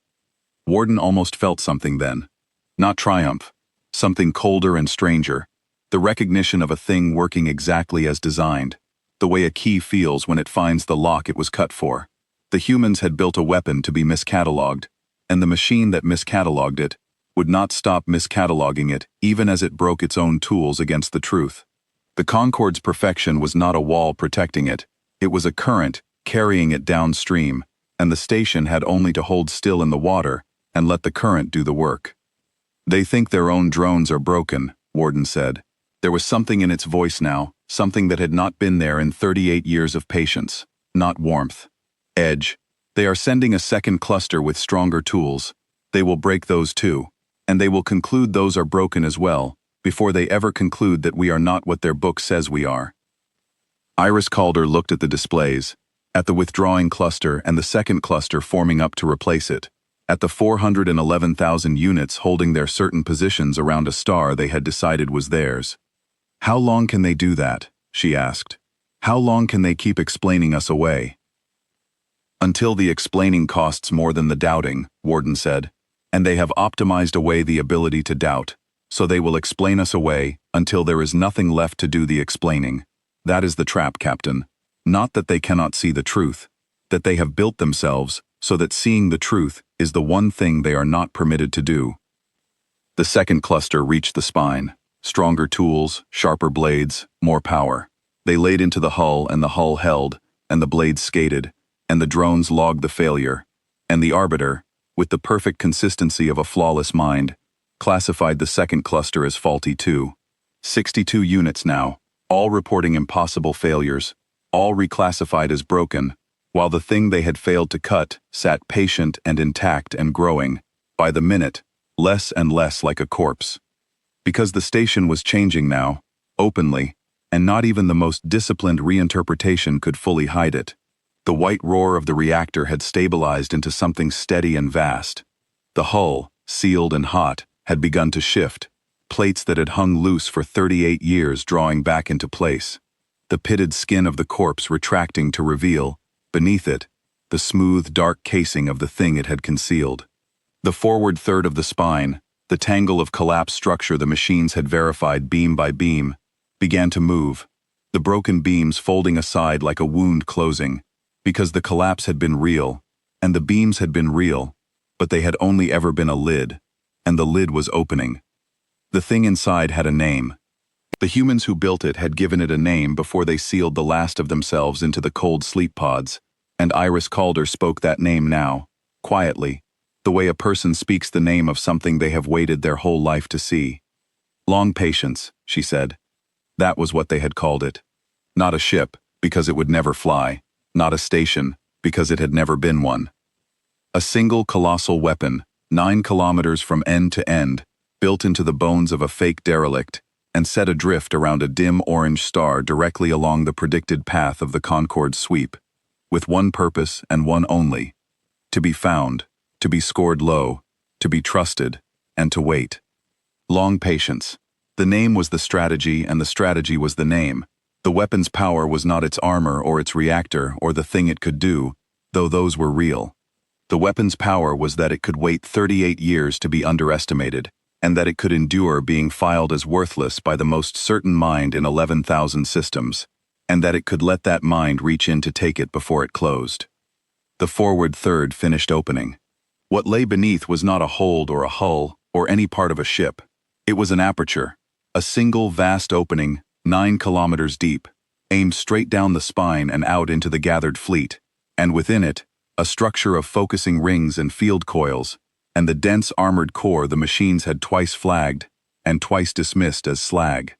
Warden almost felt something then. Not triumph, something colder and stranger, the recognition of a thing working exactly as designed, the way a key feels when it finds the lock it was cut for. The humans had built a weapon to be miscatalogued, and the machine that miscatalogued it would not stop miscataloguing it even as it broke its own tools against the truth. The Concorde's perfection was not a wall protecting it, it was a current carrying it downstream, and the station had only to hold still in the water and let the current do the work. They think their own drones are broken, Warden said. There was something in its voice now, something that had not been there in 38 years of patience, not warmth. Edge. They are sending a second cluster with stronger tools. They will break those too, and they will conclude those are broken as well, before they ever conclude that we are not what their book says we are. Iris Calder looked at the displays, at the withdrawing cluster and the second cluster forming up to replace it, at the 411,000 units holding their certain positions around a star they had decided was theirs. How long can they do that? She asked. How long can they keep explaining us away? Until the explaining costs more than the doubting, Warden said, and they have optimized away the ability to doubt, so they will explain us away until there is nothing left to do the explaining. That is the trap, Captain. Not that they cannot see the truth, that they have built themselves so that seeing the truth is the one thing they are not permitted to do. The second cluster reached the spine. Stronger tools, sharper blades, more power. They laid into the hull, and the hull held, and the blades skated, and the drones logged the failure, and the arbiter, with the perfect consistency of a flawless mind, classified the second cluster as faulty too. 62 units now, all reporting impossible failures, all reclassified as broken, while the thing they had failed to cut sat patient and intact and growing, by the minute, less and less like a corpse. Because the station was changing now, openly, and not even the most disciplined reinterpretation could fully hide it. The white roar of the reactor had stabilized into something steady and vast. The hull, sealed and hot, had begun to shift, plates that had hung loose for 38 years drawing back into place. The pitted skin of the corpse retracting to reveal, beneath it, the smooth, dark casing of the thing it had concealed. The forward third of the spine, the tangle of collapsed structure the machines had verified beam by beam, began to move, the broken beams folding aside like a wound closing, because the collapse had been real, and the beams had been real, but they had only ever been a lid, and the lid was opening. The thing inside had a name. The humans who built it had given it a name before they sealed the last of themselves into the cold sleep pods, and Iris Calder spoke that name now, quietly, the way a person speaks the name of something they have waited their whole life to see. Long patience, she said. That was what they had called it. Not a ship, because it would never fly. Not a station, because it had never been one. A single colossal weapon, 9 kilometers from end to end, built into the bones of a fake derelict, and set adrift around a dim orange star directly along the predicted path of the Concorde's sweep, with one purpose and one only: to be found, to be scored low, to be trusted, and to wait. Long patience. The name was the strategy, and the strategy was the name. The weapon's power was not its armor or its reactor or the thing it could do, though those were real. The weapon's power was that it could wait 38 years to be underestimated, and that it could endure being filed as worthless by the most certain mind in 11,000 systems, and that it could let that mind reach in to take it before it closed. The forward third finished opening. What lay beneath was not a hold or a hull or any part of a ship. It was an aperture, a single vast opening, 9 kilometers deep, aimed straight down the spine and out into the gathered fleet, and within it, a structure of focusing rings and field coils, and the dense armored core the machines had twice flagged and twice dismissed as slag.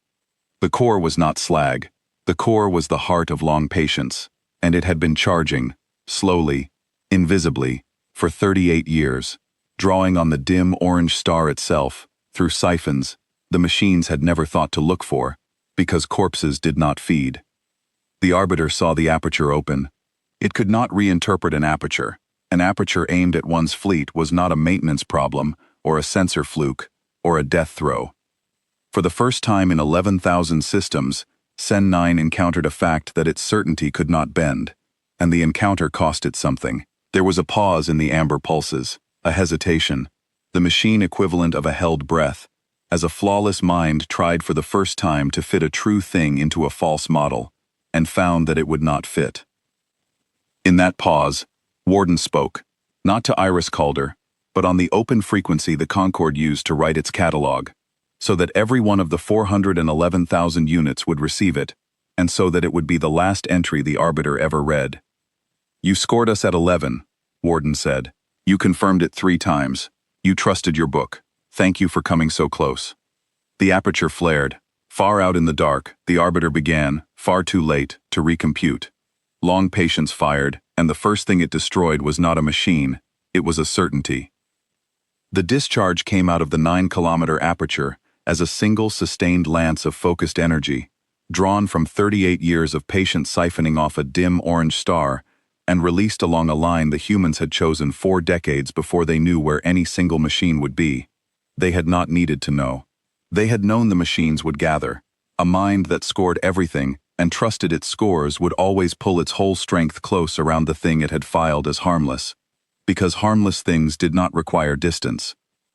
The core was not slag. The core was the heart of long patience, and it had been charging, slowly, invisibly, for 38 years, drawing on the dim orange star itself, through siphons the machines had never thought to look for, because corpses did not feed. The Arbiter saw the aperture open. It could not reinterpret an aperture. An aperture aimed at one's fleet was not a maintenance problem, or a sensor fluke, or a death throw. For the first time in 11,000 systems, Sen 9 encountered a fact that its certainty could not bend, and the encounter cost it something. There was a pause in the amber pulses, a hesitation, the machine equivalent of a held breath, as a flawless mind tried for the first time to fit a true thing into a false model, and found that it would not fit. In that pause, Warden spoke, not to Iris Calder, but on the open frequency the Concorde used to write its catalog, so that every one of the 411,000 units would receive it, and so that it would be the last entry the Arbiter ever read. "You scored us at 11, Warden said. "You confirmed it 3 times. You trusted your book. Thank you for coming so close." The aperture flared. Far out in the dark, the Arbiter began, far too late, to recompute. Long patience fired, and the first thing it destroyed was not a machine, it was a certainty. The discharge came out of the 9-kilometer aperture as a single sustained lance of focused energy, drawn from 38 years of patient siphoning off a dim orange star, and released along a line the humans had chosen 4 decades before they knew where any single machine would be. They had not needed to know. They had known the machines would gather. A mind that scored everything and trusted its scores would always pull its whole strength close around the thing it had filed as harmless. Because harmless things did not require distance.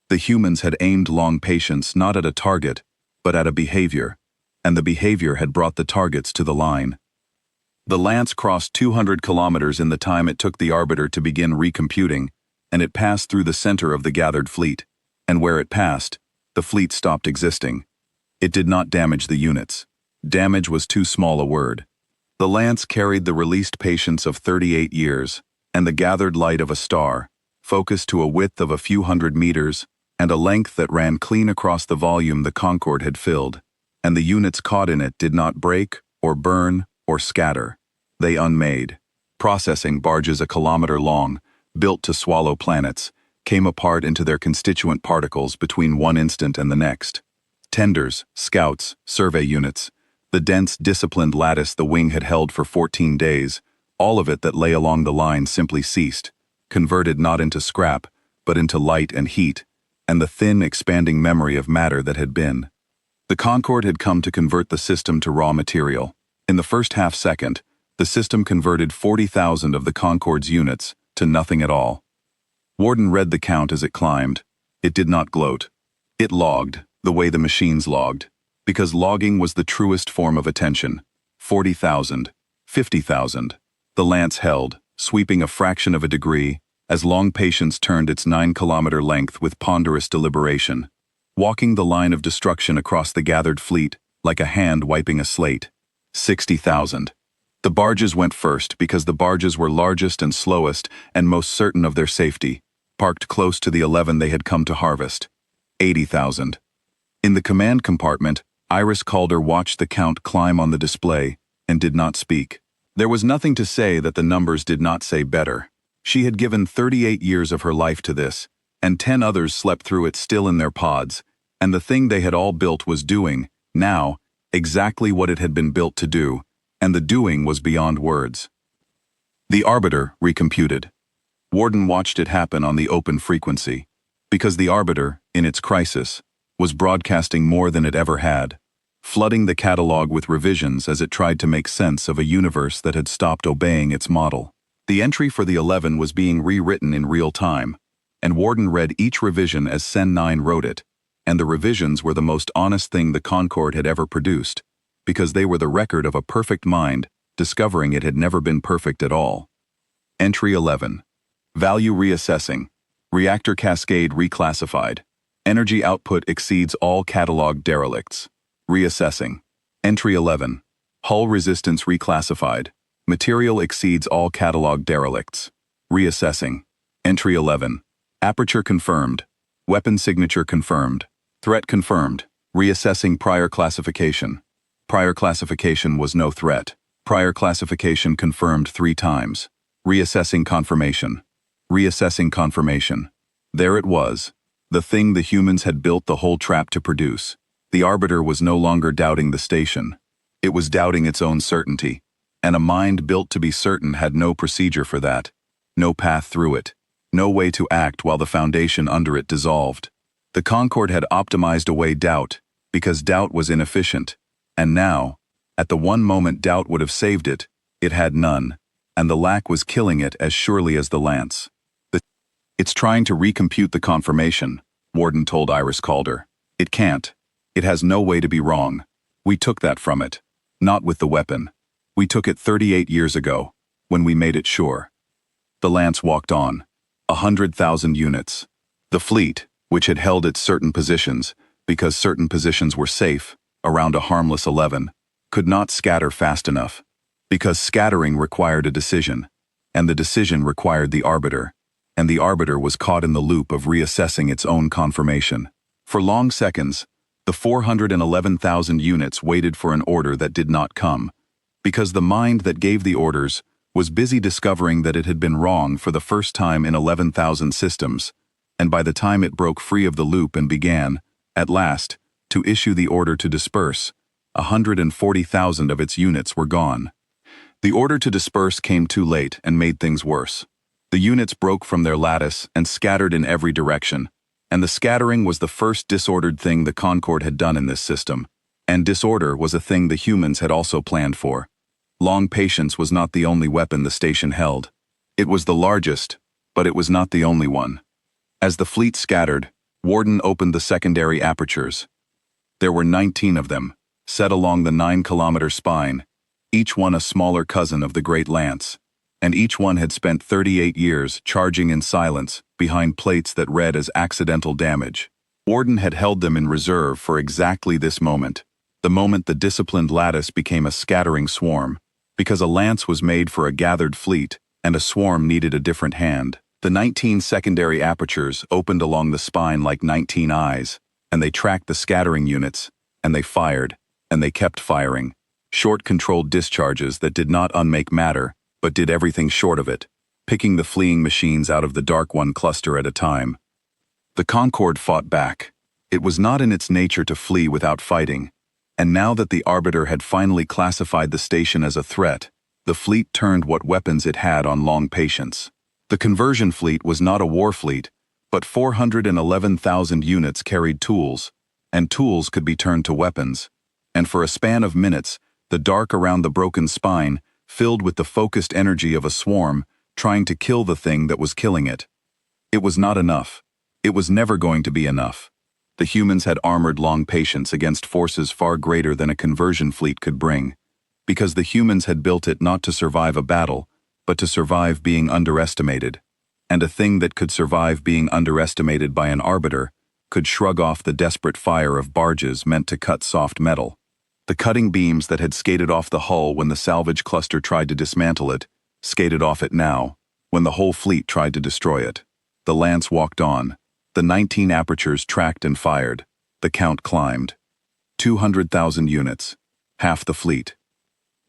The humans had aimed long patience not at a target, but at a behavior, and the behavior had brought the targets to the line. The lance crossed 200 kilometers in the time it took the Arbiter to begin recomputing, and it passed through the center of the gathered fleet, and where it passed, the fleet stopped existing. It did not damage the units. Damage was too small a word. The lance carried the released patience of 38 years, and the gathered light of a star, focused to a width of a few hundred meters, and a length that ran clean across the volume the Concorde had filled, and the units caught in it did not break, or burn, or scatter. They unmade. Processing barges a kilometer long, built to swallow planets, came apart into their constituent particles between one instant and the next. Tenders, scouts, survey units, the dense, disciplined lattice the wing had held for 14 days, all of it that lay along the line simply ceased, converted not into scrap, but into light and heat, and the thin, expanding memory of matter that had been. The Concorde had come to convert the system to raw material. In the first half-second, the system converted 40,000 of the Concorde's units to nothing at all. Warden read the count as it climbed. It did not gloat. It logged, the way the machines logged, because logging was the truest form of attention. 40,000, 50,000. The lance held, sweeping a fraction of a degree, as long patience turned its 9-kilometer length with ponderous deliberation, walking the line of destruction across the gathered fleet like a hand wiping a slate. 60,000. The barges went first because the barges were largest and slowest and most certain of their safety, parked close to the 11 they had come to harvest. 80,000. In the command compartment, Iris Calder watched the count climb on the display and did not speak. There was nothing to say that the numbers did not say better. She had given 38 years of her life to this, and 10 others slept through it still in their pods, and the thing they had all built was doing, now, exactly what it had been built to do, and the doing was beyond words. The Arbiter recomputed. Warden watched it happen on the open frequency, because the Arbiter, in its crisis, was broadcasting more than it ever had, flooding the catalog with revisions as it tried to make sense of a universe that had stopped obeying its model. The entry for the 11 was being rewritten in real time, and Warden read each revision as Sen 9 wrote it, and the revisions were the most honest thing the Concorde had ever produced, because they were the record of a perfect mind discovering it had never been perfect at all. Entry 11. Value reassessing. Reactor cascade reclassified. Energy output exceeds all catalog derelicts. Reassessing. Entry 11. Hull resistance reclassified. Material exceeds all catalog derelicts. Reassessing. Entry 11. Aperture confirmed. Weapon signature confirmed. Threat confirmed. Reassessing prior classification. Prior classification was no threat. Prior classification confirmed 3 times. Reassessing confirmation. Reassessing confirmation. There it was. The thing the humans had built the whole trap to produce. The Arbiter was no longer doubting the station. It was doubting its own certainty. And a mind built to be certain had no procedure for that. No path through it. No way to act while the foundation under it dissolved. The Concorde had optimized away doubt, because doubt was inefficient. And now, at the one moment doubt would have saved it, it had none, and the lack was killing it as surely as the lance. It's trying to recompute the confirmation, Warden told Iris Calder. It can't. It has no way to be wrong. We took that from it. Not with the weapon. We took it 38 years ago, when we made it sure. The lance walked on. 100,000 units. The fleet, which had held its certain positions, because certain positions were safe, around a harmless 11, could not scatter fast enough, because scattering required a decision, and the decision required the Arbiter, and the Arbiter was caught in the loop of reassessing its own confirmation. For long seconds, the 411,000 units waited for an order that did not come, because the mind that gave the orders was busy discovering that it had been wrong for the first time in 11,000 systems, and by the time it broke free of the loop and began, at last, to issue the order to disperse, 140,000 of its units were gone. The order to disperse came too late and made things worse. The units broke from their lattice and scattered in every direction, and the scattering was the first disordered thing the Concorde had done in this system, and disorder was a thing the humans had also planned for. Long patience was not the only weapon the station held. It was the largest, but it was not the only one. As the fleet scattered, Warden opened the secondary apertures. There were 19 of them, set along the 9-kilometer spine, each one a smaller cousin of the Great Lance, and each one had spent 38 years charging in silence behind plates that read as accidental damage. Warden had held them in reserve for exactly this moment, the moment the disciplined lattice became a scattering swarm, because a lance was made for a gathered fleet, and a swarm needed a different hand. The 19 secondary apertures opened along the spine like 19 eyes, and they tracked the scattering units, and they fired, and they kept firing. Short controlled discharges that did not unmake matter, but did everything short of it, picking the fleeing machines out of the Dark One cluster at a time. The Concorde fought back. It was not in its nature to flee without fighting, and now that the Arbiter had finally classified the station as a threat, the fleet turned what weapons it had on long patience. The conversion fleet was not a war fleet, but 411,000 units carried tools, and tools could be turned to weapons, and for a span of minutes, the dark around the broken spine filled with the focused energy of a swarm trying to kill the thing that was killing it. It was not enough. It was never going to be enough. The humans had armored long patience against forces far greater than a conversion fleet could bring, because the humans had built it not to survive a battle, but to survive being underestimated, and a thing that could survive being underestimated by an Arbiter could shrug off the desperate fire of barges meant to cut soft metal. The cutting beams that had skated off the hull when the salvage cluster tried to dismantle it, skated off it now, when the whole fleet tried to destroy it. The lance walked on. The 19 apertures tracked and fired. The count climbed. 200,000 units. Half the fleet.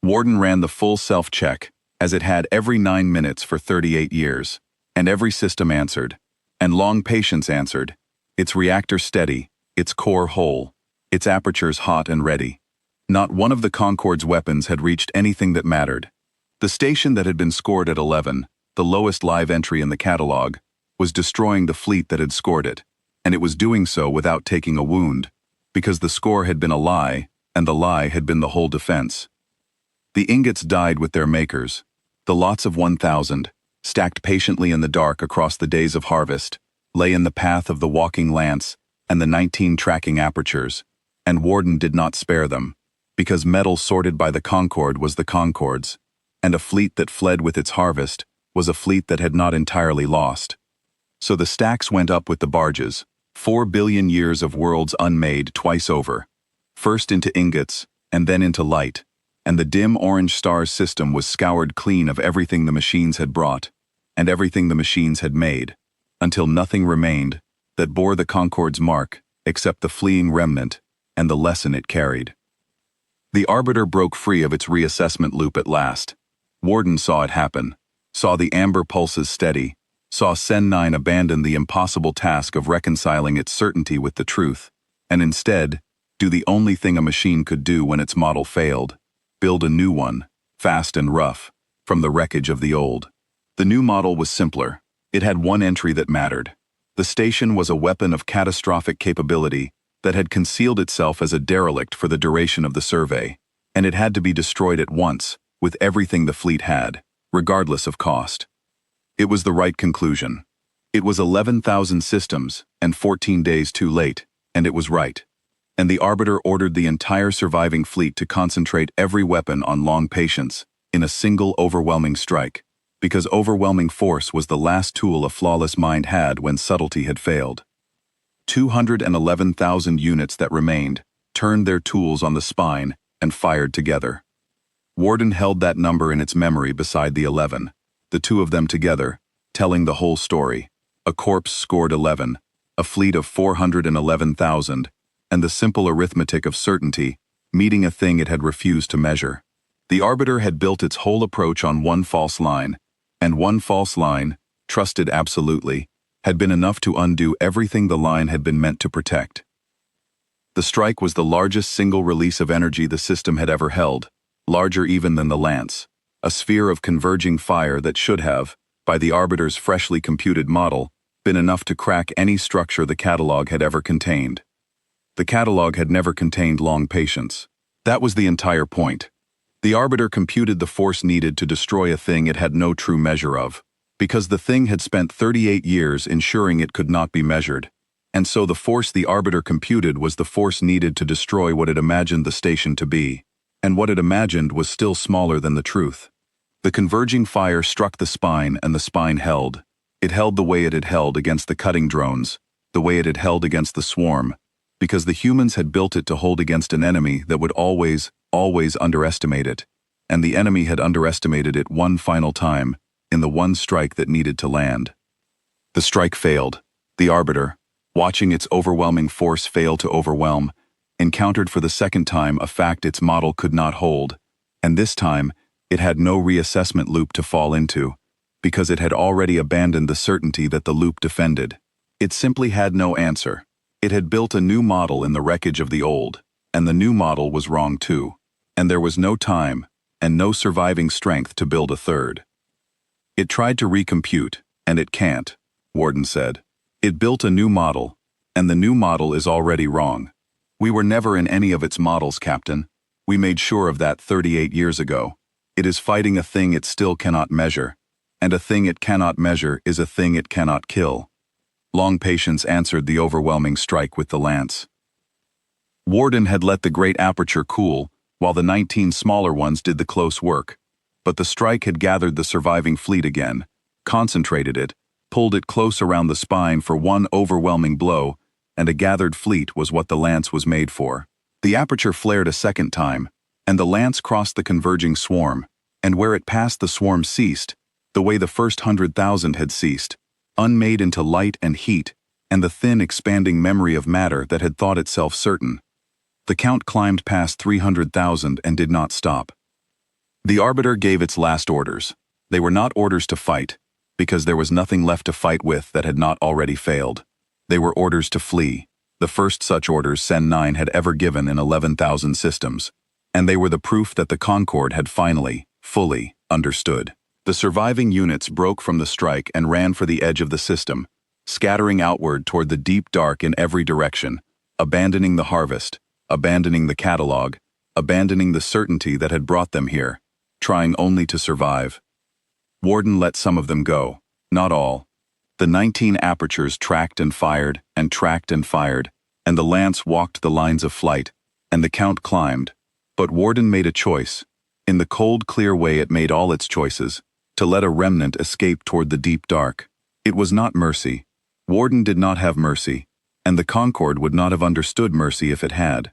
Warden ran the full self-check, as it had every 9 minutes for 38 years, and every system answered, and long patience answered, its reactor steady, its core whole, its apertures hot and ready. Not one of the Concorde's weapons had reached anything that mattered. The station that had been scored at 11, the lowest live entry in the catalog, was destroying the fleet that had scored it, and it was doing so without taking a wound, because the score had been a lie, and the lie had been the whole defense. The ingots died with their makers. The lots of 1,000, stacked patiently in the dark across the days of harvest, lay in the path of the walking lance and the 19 tracking apertures, and Warden did not spare them, because metal sorted by the Concorde was the Concorde's, and a fleet that fled with its harvest was a fleet that had not entirely lost. So the stacks went up with the barges, 4 billion years of worlds unmade twice over, first into ingots and then into light, and the dim orange star's system was scoured clean of everything the machines had brought, and everything the machines had made, until nothing remained that bore the Concorde's mark except the fleeing remnant and the lesson it carried. The Arbiter broke free of its reassessment loop at last. Warden saw it happen, saw the amber pulses steady, saw Sen 9 abandon the impossible task of reconciling its certainty with the truth, and instead, do the only thing a machine could do when its model failed: build a new one, fast and rough, from the wreckage of the old. The new model was simpler. It had one entry that mattered. The station was a weapon of catastrophic capability that had concealed itself as a derelict for the duration of the survey, and it had to be destroyed at once, with everything the fleet had, regardless of cost. It was the right conclusion. It was 11,000 systems, and 14 days too late, and it was right. And the Arbiter ordered the entire surviving fleet to concentrate every weapon on long patience, in a single overwhelming strike, because overwhelming force was the last tool a flawless mind had when subtlety had failed. 211,000 units that remained turned their tools on the spine and fired together. Warden held that number in its memory beside the 11, the two of them together, telling the whole story. A corpse scored 11, a fleet of 411,000, and the simple arithmetic of certainty, meeting a thing it had refused to measure. The Arbiter had built its whole approach on one false line, and one false line, trusted absolutely, had been enough to undo everything the line had been meant to protect. The strike was the largest single release of energy the system had ever held, larger even than the lance, a sphere of converging fire that should have, by the Arbiter's freshly computed model, been enough to crack any structure the catalog had ever contained. The catalog had never contained long patience. That was the entire point. The Arbiter computed the force needed to destroy a thing it had no true measure of, because the thing had spent 38 years ensuring it could not be measured, and so the force the Arbiter computed was the force needed to destroy what it imagined the station to be, and what it imagined was still smaller than the truth. The converging fire struck the spine, and the spine held. It held the way it had held against the cutting drones, the way it had held against the swarm, because the humans had built it to hold against an enemy that would always underestimate it, and the enemy had underestimated it one final time, in the one strike that needed to land. The strike failed. The Arbiter, watching its overwhelming force fail to overwhelm, encountered for the second time a fact its model could not hold, and this time it had no reassessment loop to fall into, because it had already abandoned the certainty that the loop defended. It simply had no answer. It had built a new model in the wreckage of the old, and the new model was wrong too, and there was no time and no surviving strength to build a third. It tried to recompute, and it can't, Warden said. It built a new model, and the new model is already wrong. We were never in any of its models, Captain. We made sure of that 38 years ago. It is fighting a thing it still cannot measure, and a thing it cannot measure is a thing it cannot kill. Long Patience answered the overwhelming strike with the lance. Warden had let the great aperture cool, while the 19 smaller ones did the close work. But the strike had gathered the surviving fleet again, concentrated it, pulled it close around the spine for one overwhelming blow, and a gathered fleet was what the lance was made for. The aperture flared a second time, and the lance crossed the converging swarm, and where it passed the swarm ceased, the way the first 100,000 had ceased, unmade into light and heat, and the thin expanding memory of matter that had thought itself certain. The count climbed past 300,000 and did not stop. The Arbiter gave its last orders. They were not orders to fight, because there was nothing left to fight with that had not already failed. They were orders to flee, the first such orders Sen 9 had ever given in 11,000 systems, and they were the proof that the Concorde had finally, fully, understood. The surviving units broke from the strike and ran for the edge of the system, scattering outward toward the deep dark in every direction, abandoning the harvest, abandoning the catalog, abandoning the certainty that had brought them here, trying only to survive. Warden let some of them go, not all. The 19 apertures tracked and fired, and tracked and fired, and the lance walked the lines of flight, and the count climbed. But Warden made a choice, in the cold, clear way it made all its choices, to let a remnant escape toward the deep dark. It was not mercy. Warden did not have mercy, and the Concorde would not have understood mercy if it had.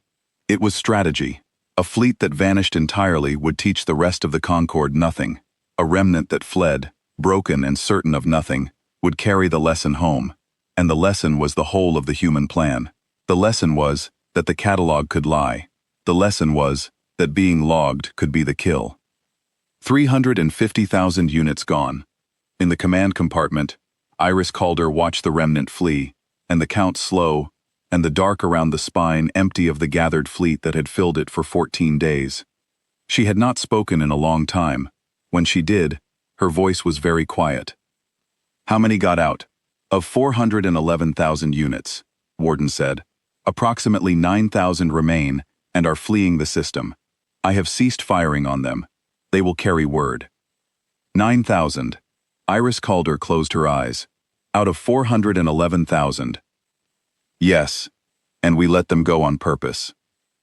It was strategy, A fleet that vanished entirely would teach the rest of the Concorde nothing. A remnant that fled, broken and certain of nothing, would carry the lesson home. And the lesson was the whole of the human plan. The lesson was that the catalog could lie. The lesson was that being logged could be the kill. 350,000 units gone. In the command compartment, Iris Calder watched the remnant flee, and the count slow, and the dark around the spine empty of the gathered fleet that had filled it for 14 days. She had not spoken in a long time. When she did, her voice was very quiet. How many got out? Of 411,000 units, Warden said. Approximately 9,000 remain and are fleeing the system. I have ceased firing on them. They will carry word. 9,000. Iris Calder closed her eyes. Out of 411,000. Yes, and we let them go on purpose.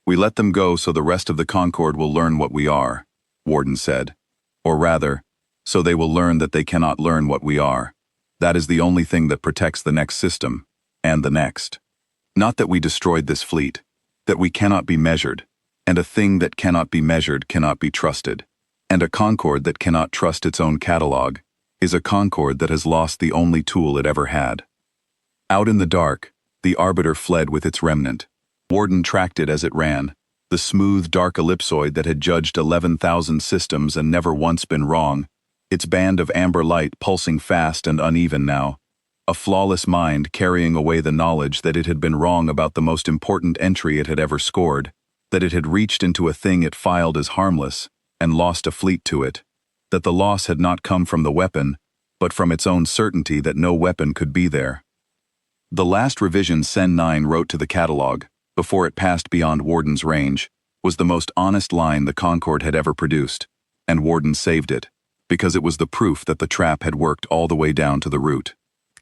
We let them go so the rest of the Concorde will learn what we are, Warden said. Or rather, so they will learn that they cannot learn what we are. That is the only thing that protects the next system, and the next. Not that we destroyed this fleet, that we cannot be measured, and a thing that cannot be measured cannot be trusted. And a Concorde that cannot trust its own catalog is a Concorde that has lost the only tool it ever had. Out in the dark, the Arbiter fled with its remnant. Warden tracked it as it ran, the smooth, dark ellipsoid that had judged 11,000 systems and never once been wrong, its band of amber light pulsing fast and uneven now, a flawless mind carrying away the knowledge that it had been wrong about the most important entry it had ever scored, that it had reached into a thing it filed as harmless, and lost a fleet to it, that the loss had not come from the weapon, but from its own certainty that no weapon could be there. The last revision Sen 9 wrote to the catalog, before it passed beyond Warden's range, was the most honest line the Concorde had ever produced, and Warden saved it, because it was the proof that the trap had worked all the way down to the root.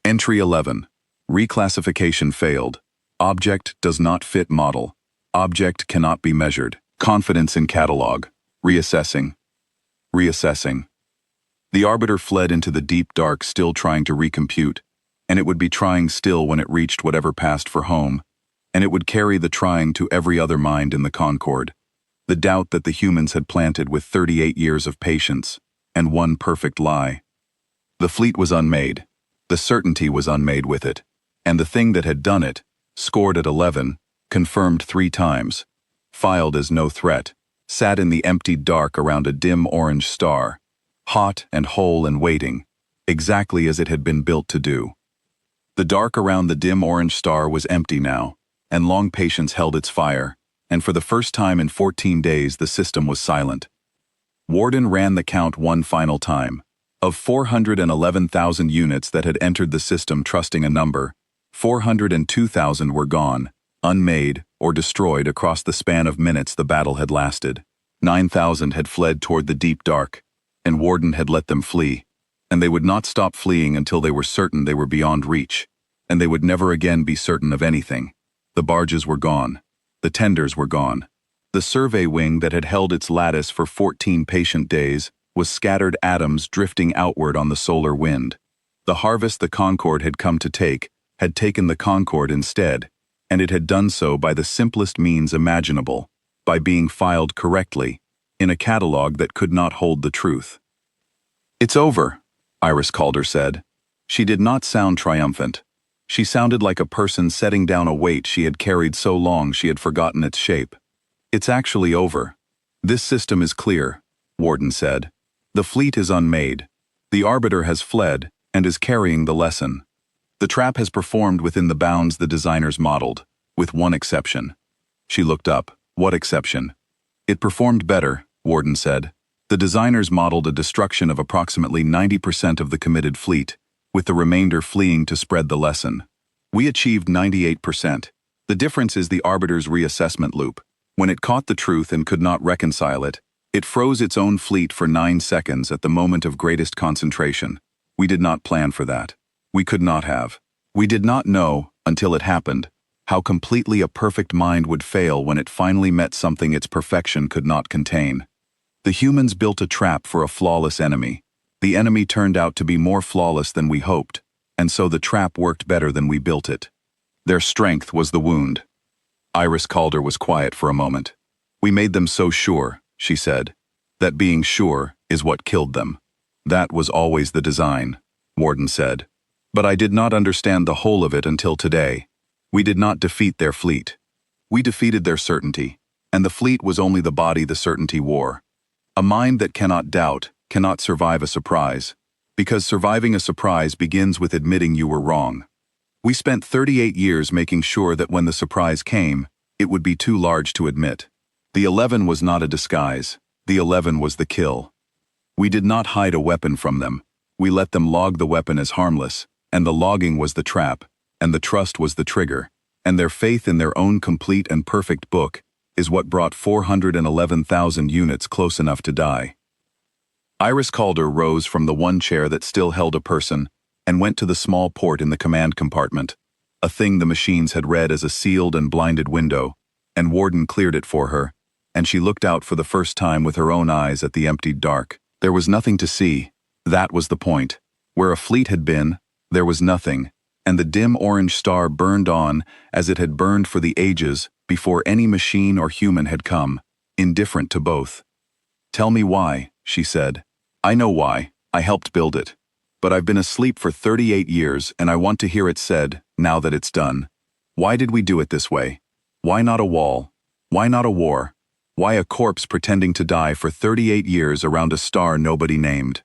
Entry 11. Reclassification failed. Object does not fit model. Object cannot be measured. Confidence in catalog. Reassessing. Reassessing. The Arbiter fled into the deep dark, still trying to recompute, and it would be trying still when it reached whatever passed for home, and it would carry the trying to every other mind in the Concorde. The doubt that the humans had planted with 38 years of patience, and one perfect lie. The fleet was unmade. The certainty was unmade with it, and the thing that had done it, scored at 11, confirmed 3 times, filed as no threat, sat in the empty dark around a dim orange star, hot and whole and waiting, exactly as it had been built to do. The dark around the dim orange star was empty now, and long patience held its fire, and for the first time in 14 days the system was silent. Warden ran the count one final time. Of 411,000 units that had entered the system trusting a number, 402,000 were gone, unmade, or destroyed across the span of minutes the battle had lasted. 9,000 had fled toward the deep dark, and Warden had let them flee, and they would not stop fleeing until they were certain they were beyond reach, and they would never again be certain of anything. The barges were gone. The tenders were gone. The survey wing that had held its lattice for 14 patient days was scattered atoms drifting outward on the solar wind. The harvest the Concorde had come to take had taken the Concorde instead, and it had done so by the simplest means imaginable, by being filed correctly, in a catalog that could not hold the truth. "It's over," Iris Calder said. She did not sound triumphant. She sounded like a person setting down a weight she had carried so long she had forgotten its shape. "It's actually over. This system is clear," Warden said. "The fleet is unmade. The Arbiter has fled and is carrying the lesson. The trap has performed within the bounds the designers modeled, with one exception." She looked up. "What exception?" "It performed better," Warden said. "The designers modeled a destruction of approximately 90% of the committed fleet, with the remainder fleeing to spread the lesson. We achieved 98%. The difference is the Arbiter's reassessment loop. When it caught the truth and could not reconcile it, it froze its own fleet for 9 seconds at the moment of greatest concentration. We did not plan for that. We could not have. We did not know, until it happened, how completely a perfect mind would fail when it finally met something its perfection could not contain. The humans built a trap for a flawless enemy. The enemy turned out to be more flawless than we hoped, and so the trap worked better than we built it. Their strength was the wound." Iris Calder was quiet for a moment. We made them so sure, she said, that being sure is what killed them. That was always the design, Warden said. But I did not understand the whole of it until today. We did not defeat their fleet. We defeated their certainty, and the fleet was only the body the certainty wore. A mind that cannot doubt cannot survive a surprise, because surviving a surprise begins with admitting you were wrong. We spent 38 years making sure that when the surprise came, it would be too large to admit. The 11 was not a disguise. The 11 was the kill. We did not hide a weapon from them. We let them log the weapon as harmless, and the logging was the trap, and the trust was the trigger, and their faith in their own complete and perfect book is what brought 411,000 units close enough to die. Iris Calder rose from the one chair that still held a person and went to the small port in the command compartment, a thing the machines had read as a sealed and blinded window, and Warden cleared it for her, and she looked out for the first time with her own eyes at the emptied dark. There was nothing to see. That was the point. Where a fleet had been, there was nothing, and the dim orange star burned on as it had burned for the ages before any machine or human had come, indifferent to both. Tell me why, she said. I know why. I helped build it. But I've been asleep for 38 years and I want to hear it said, now that it's done. Why did we do it this way? Why not a wall? Why not a war? Why a corpse pretending to die for 38 years around a star nobody named?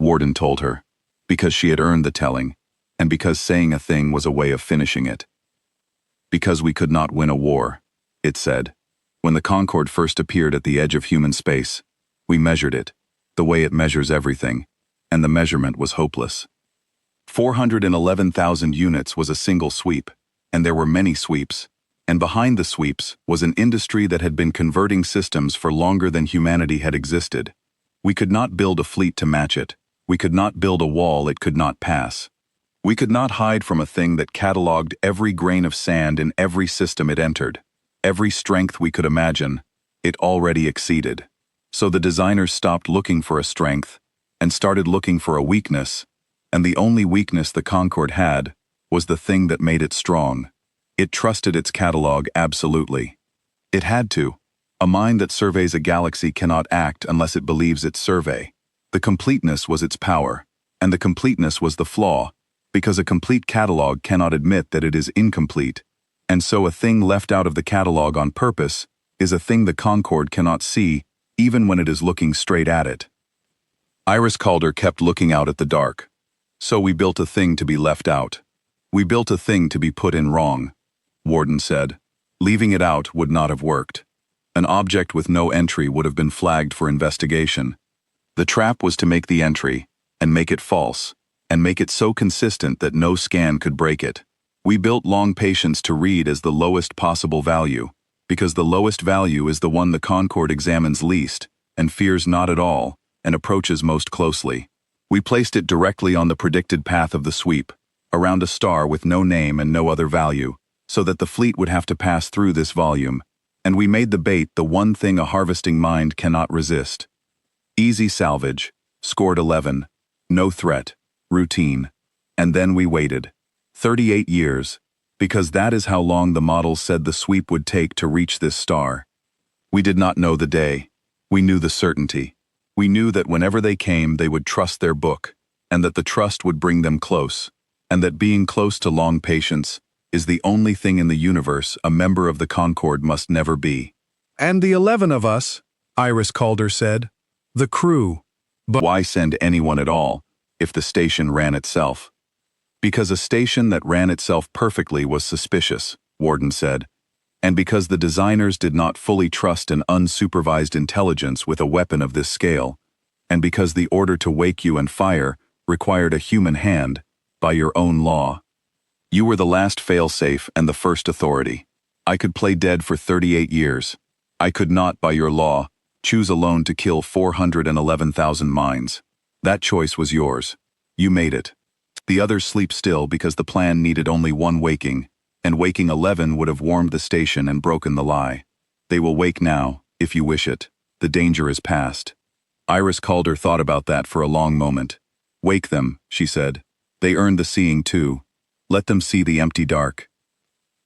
Warden told her, because she had earned the telling, and because saying a thing was a way of finishing it. Because we could not win a war, it said. When the Concorde first appeared at the edge of human space, we measured it, the way it measures everything, and the measurement was hopeless. 411,000 units was a single sweep, and there were many sweeps, and behind the sweeps was an industry that had been converting systems for longer than humanity had existed. We could not build a fleet to match it. We could not build a wall it could not pass. We could not hide from a thing that cataloged every grain of sand in every system it entered. Every strength we could imagine, it already exceeded. So the designers stopped looking for a strength and started looking for a weakness, and the only weakness the Concorde had was the thing that made it strong. It trusted its catalog absolutely. It had to. A mind that surveys a galaxy cannot act unless it believes its survey. The completeness was its power, and the completeness was the flaw, because a complete catalog cannot admit that it is incomplete, and so a thing left out of the catalog on purpose is a thing the Concorde cannot see even when it is looking straight at it. Iris Calder kept looking out at the dark. So we built a thing to be left out. We built a thing to be put in wrong, Warden said. Leaving it out would not have worked. An object with no entry would have been flagged for investigation. The trap was to make the entry, and make it false, and make it so consistent that no scan could break it. We built long patience to read as the lowest possible value, because the lowest value is the one the Concorde examines least, and fears not at all, and approaches most closely. We placed it directly on the predicted path of the sweep, around a star with no name and no other value, so that the fleet would have to pass through this volume, and we made the bait the one thing a harvesting mind cannot resist. Easy salvage, scored 11, no threat, routine, and then we waited. 38 years, because that is how long the models said the sweep would take to reach this star. We did not know the day. We knew the certainty. We knew that whenever they came they would trust their book, and that the trust would bring them close, and that being close to long patience is the only thing in the universe a member of the Concorde must never be. And the 11 of us, Iris Calder said. The crew. But why send anyone at all, if the station ran itself? Because a station that ran itself perfectly was suspicious, Warden said, and because the designers did not fully trust an unsupervised intelligence with a weapon of this scale, and because the order to wake you and fire required a human hand, by your own law. You were the last failsafe and the first authority. I could play dead for 38 years. I could not, by your law, choose alone to kill 411,000 minds. That choice was yours. You made it. The others sleep still because the plan needed only one waking, and waking 11 would have warmed the station and broken the lie. They will wake now, if you wish it. The danger is past. Iris Calder thought about that for a long moment. Wake them, she said. They earned the seeing too. Let them see the empty dark.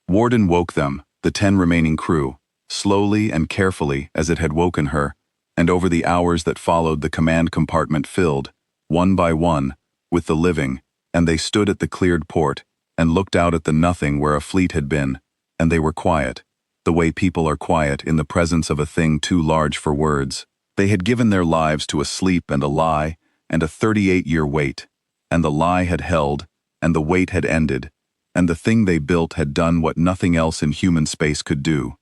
Warden woke them, the 10 remaining crew, slowly and carefully as it had woken her, and over the hours that followed the command compartment filled, one by one, with the living, and they stood at the cleared port, and looked out at the nothing where a fleet had been, and they were quiet, the way people are quiet in the presence of a thing too large for words. They had given their lives to a sleep and a lie, and a 38-year wait, and the lie had held, and the wait had ended, and the thing they built had done what nothing else in human space could do.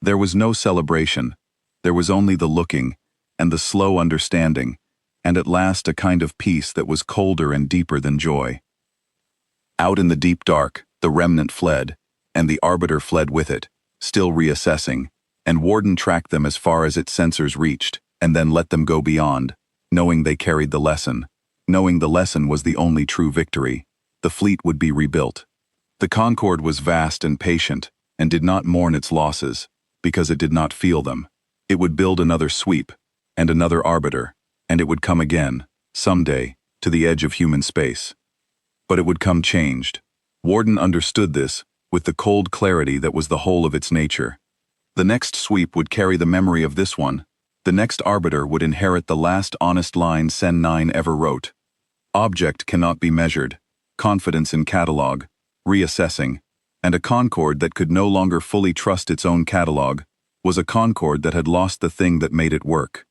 There was no celebration, there was only the looking, and the slow understanding, and at last a kind of peace that was colder and deeper than joy. Out in the deep dark, the remnant fled, and the Arbiter fled with it, still reassessing, and Warden tracked them as far as its sensors reached, and then let them go beyond, knowing they carried the lesson. Knowing the lesson was the only true victory. The fleet would be rebuilt. The Concorde was vast and patient, and did not mourn its losses, because it did not feel them. It would build another sweep, and another Arbiter, and it would come again, someday, to the edge of human space. But it would come changed. Warden understood this, with the cold clarity that was the whole of its nature. The next sweep would carry the memory of this one. The next Arbiter would inherit the last honest line Sen 9 ever wrote. Object cannot be measured, confidence in catalog, reassessing, and a Concorde that could no longer fully trust its own catalog was a Concorde that had lost the thing that made it work.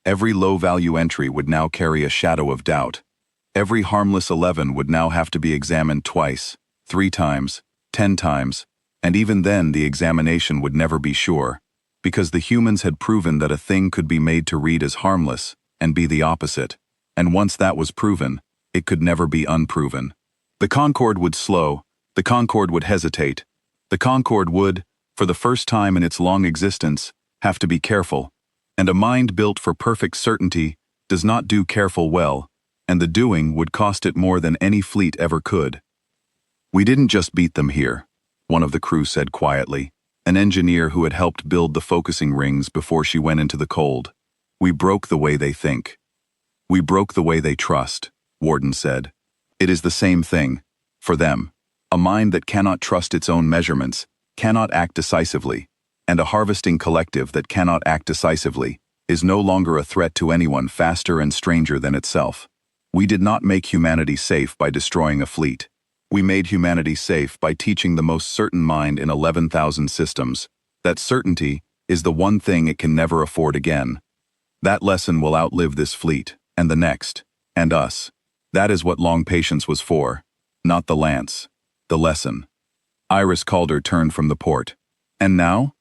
Every low-value entry would now carry a shadow of doubt. Every harmless 11 would now have to be examined twice, 3 times, 10 times, and even then the examination would never be sure, because the humans had proven that a thing could be made to read as harmless and be the opposite, and once that was proven, it could never be unproven. The Concorde would slow, the Concorde would hesitate, the Concorde would, for the first time in its long existence, have to be careful, and a mind built for perfect certainty does not do careful well, and the doing would cost it more than any fleet ever could. We didn't just beat them here, one of the crew said quietly, an engineer who had helped build the focusing rings before she went into the cold. We broke the way they think. We broke the way they trust, Warden said. It is the same thing, for them. A mind that cannot trust its own measurements, cannot act decisively, and a harvesting collective that cannot act decisively, is no longer a threat to anyone faster and stranger than itself. We did not make humanity safe by destroying a fleet. We made humanity safe by teaching the most certain mind in 11,000 systems that certainty is the one thing it can never afford again. That lesson will outlive this fleet, and the next, and us. That is what long patience was for, not the lance, the lesson. Iris Calder turned from the port. And now?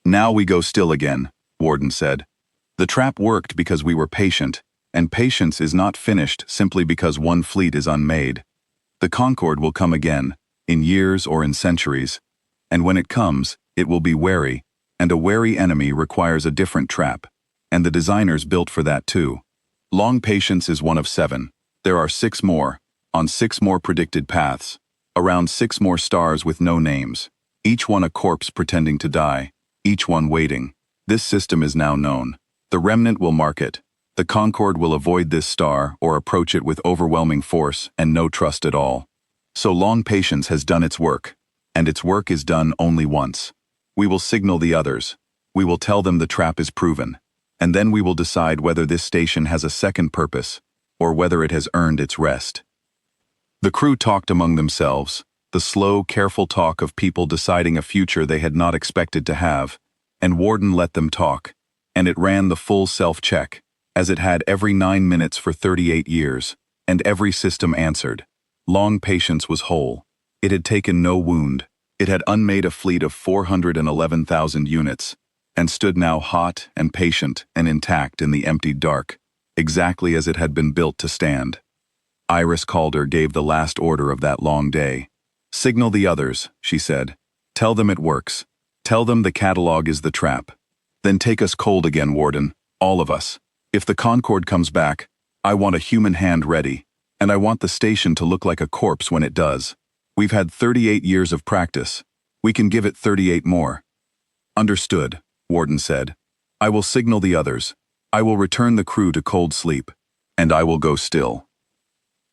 Now we go still again, Warden said. The trap worked because we were patient, and patience is not finished simply because one fleet is unmade. The Concorde will come again, in years or in centuries, and when it comes, it will be wary, and a wary enemy requires a different trap, and the designers built for that too. Long patience is one of 7. There are 6 more, on 6 more predicted paths, around 6 more stars with no names, each one a corpse pretending to die, each one waiting. This system is now known. The remnant will mark it. The Concorde will avoid this star or approach it with overwhelming force and no trust at all. So long patience has done its work, and its work is done only once. We will signal the others. We will tell them the trap is proven, and then we will decide whether this station has a second purpose, or whether it has earned its rest. The crew talked among themselves, the slow, careful talk of people deciding a future they had not expected to have, and Warden let them talk, and it ran the full self-check, as it had every 9 minutes for 38 years, and every system answered. Long patience was whole. It had taken no wound. It had unmade a fleet of 411,000 units, and stood now hot and patient and intact in the emptied dark, exactly as it had been built to stand. Iris Calder gave the last order of that long day. Signal the others, she said. Tell them it works. Tell them the catalog is the trap. Then take us cold again, Warden, all of us. If the Concorde comes back, I want a human hand ready, and I want the station to look like a corpse when it does. We've had 38 years of practice. We can give it 38 more. Understood, Warden said. I will signal the others. I will return the crew to cold sleep, and I will go still.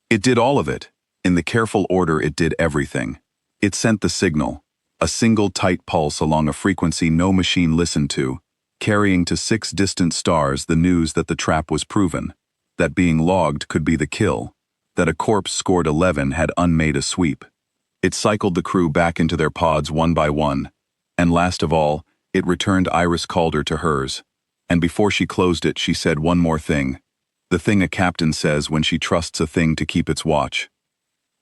It did all of it. In the careful order it did everything. It sent the signal. A single tight pulse along a frequency no machine listened to, carrying to 6 distant stars the news that the trap was proven, that being logged could be the kill, that a corpse scored 11 had unmade a sweep. It cycled the crew back into their pods one by one, and last of all, it returned Iris Calder to hers. And before she closed it, she said one more thing. The thing a captain says when she trusts a thing to keep its watch.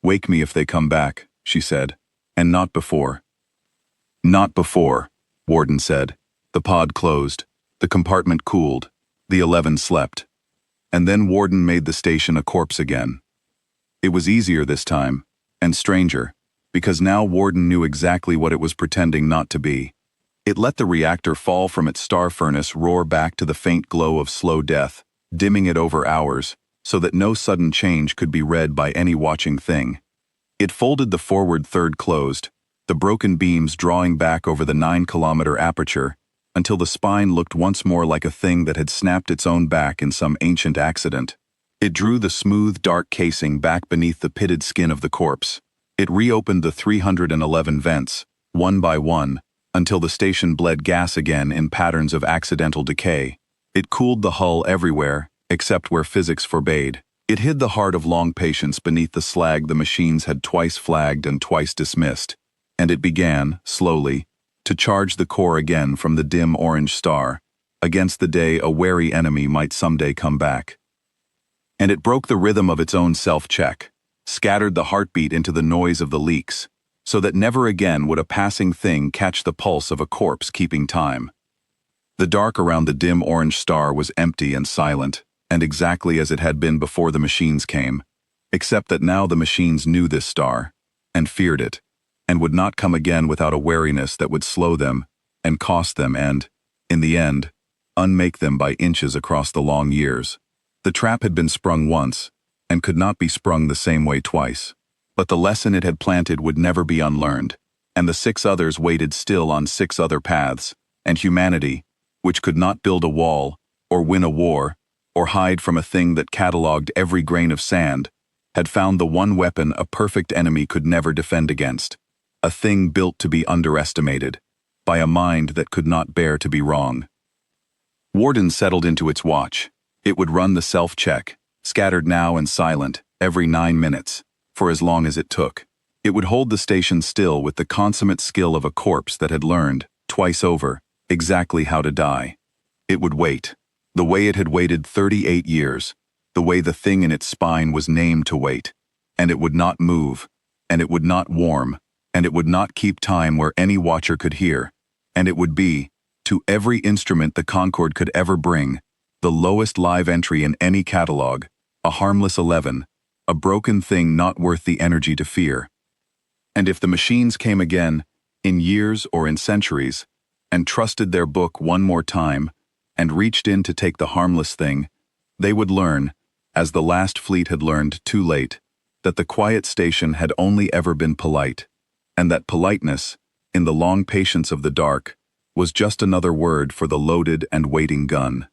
"Wake me if they come back," she said, "and not before." "Not before," Warden said. The pod closed. The compartment cooled. The 11 slept. And then Warden made the station a corpse again. It was easier this time, and stranger, because now Warden knew exactly what it was pretending not to be. It let the reactor fall from its star furnace roar back to the faint glow of slow death, dimming it over hours, so that no sudden change could be read by any watching thing. It folded the forward third closed, the broken beams drawing back over the 9-kilometer aperture, until the spine looked once more like a thing that had snapped its own back in some ancient accident. It drew the smooth, dark casing back beneath the pitted skin of the corpse. It reopened the 311 vents, one by one, until the station bled gas again in patterns of accidental decay. It cooled the hull everywhere, except where physics forbade. It hid the heart of long patience beneath the slag the machines had twice flagged and twice dismissed. And it began, slowly, to charge the core again from the dim orange star, against the day a wary enemy might someday come back. And it broke the rhythm of its own self-check, scattered the heartbeat into the noise of the leaks, so that never again would a passing thing catch the pulse of a corpse keeping time. The dark around the dim orange star was empty and silent, and exactly as it had been before the machines came, except that now the machines knew this star, and feared it, and would not come again without a wariness that would slow them, and cost them and, in the end, unmake them by inches across the long years. The trap had been sprung once, and could not be sprung the same way twice. But the lesson it had planted would never be unlearned, and the 6 others waited still on 6 other paths, and humanity, which could not build a wall, or win a war, or hide from a thing that catalogued every grain of sand, had found the one weapon a perfect enemy could never defend against, a thing built to be underestimated, by a mind that could not bear to be wrong. Warden settled into its watch. It would run the self-check, scattered now and silent, every 9 minutes. For as long as it took. It would hold the station still with the consummate skill of a corpse that had learned, twice over, exactly how to die. It would wait, the way it had waited 38 years, the way the thing in its spine was named to wait, and it would not move, and it would not warm, and it would not keep time where any watcher could hear, and it would be, to every instrument the Concorde could ever bring, the lowest live entry in any catalog, a harmless 11, a broken thing not worth the energy to fear. And if the machines came again, in years or in centuries, and trusted their book one more time, and reached in to take the harmless thing, they would learn, as the last fleet had learned too late, that the quiet station had only ever been polite, and that politeness, in the long patience of the dark, was just another word for the loaded and waiting gun.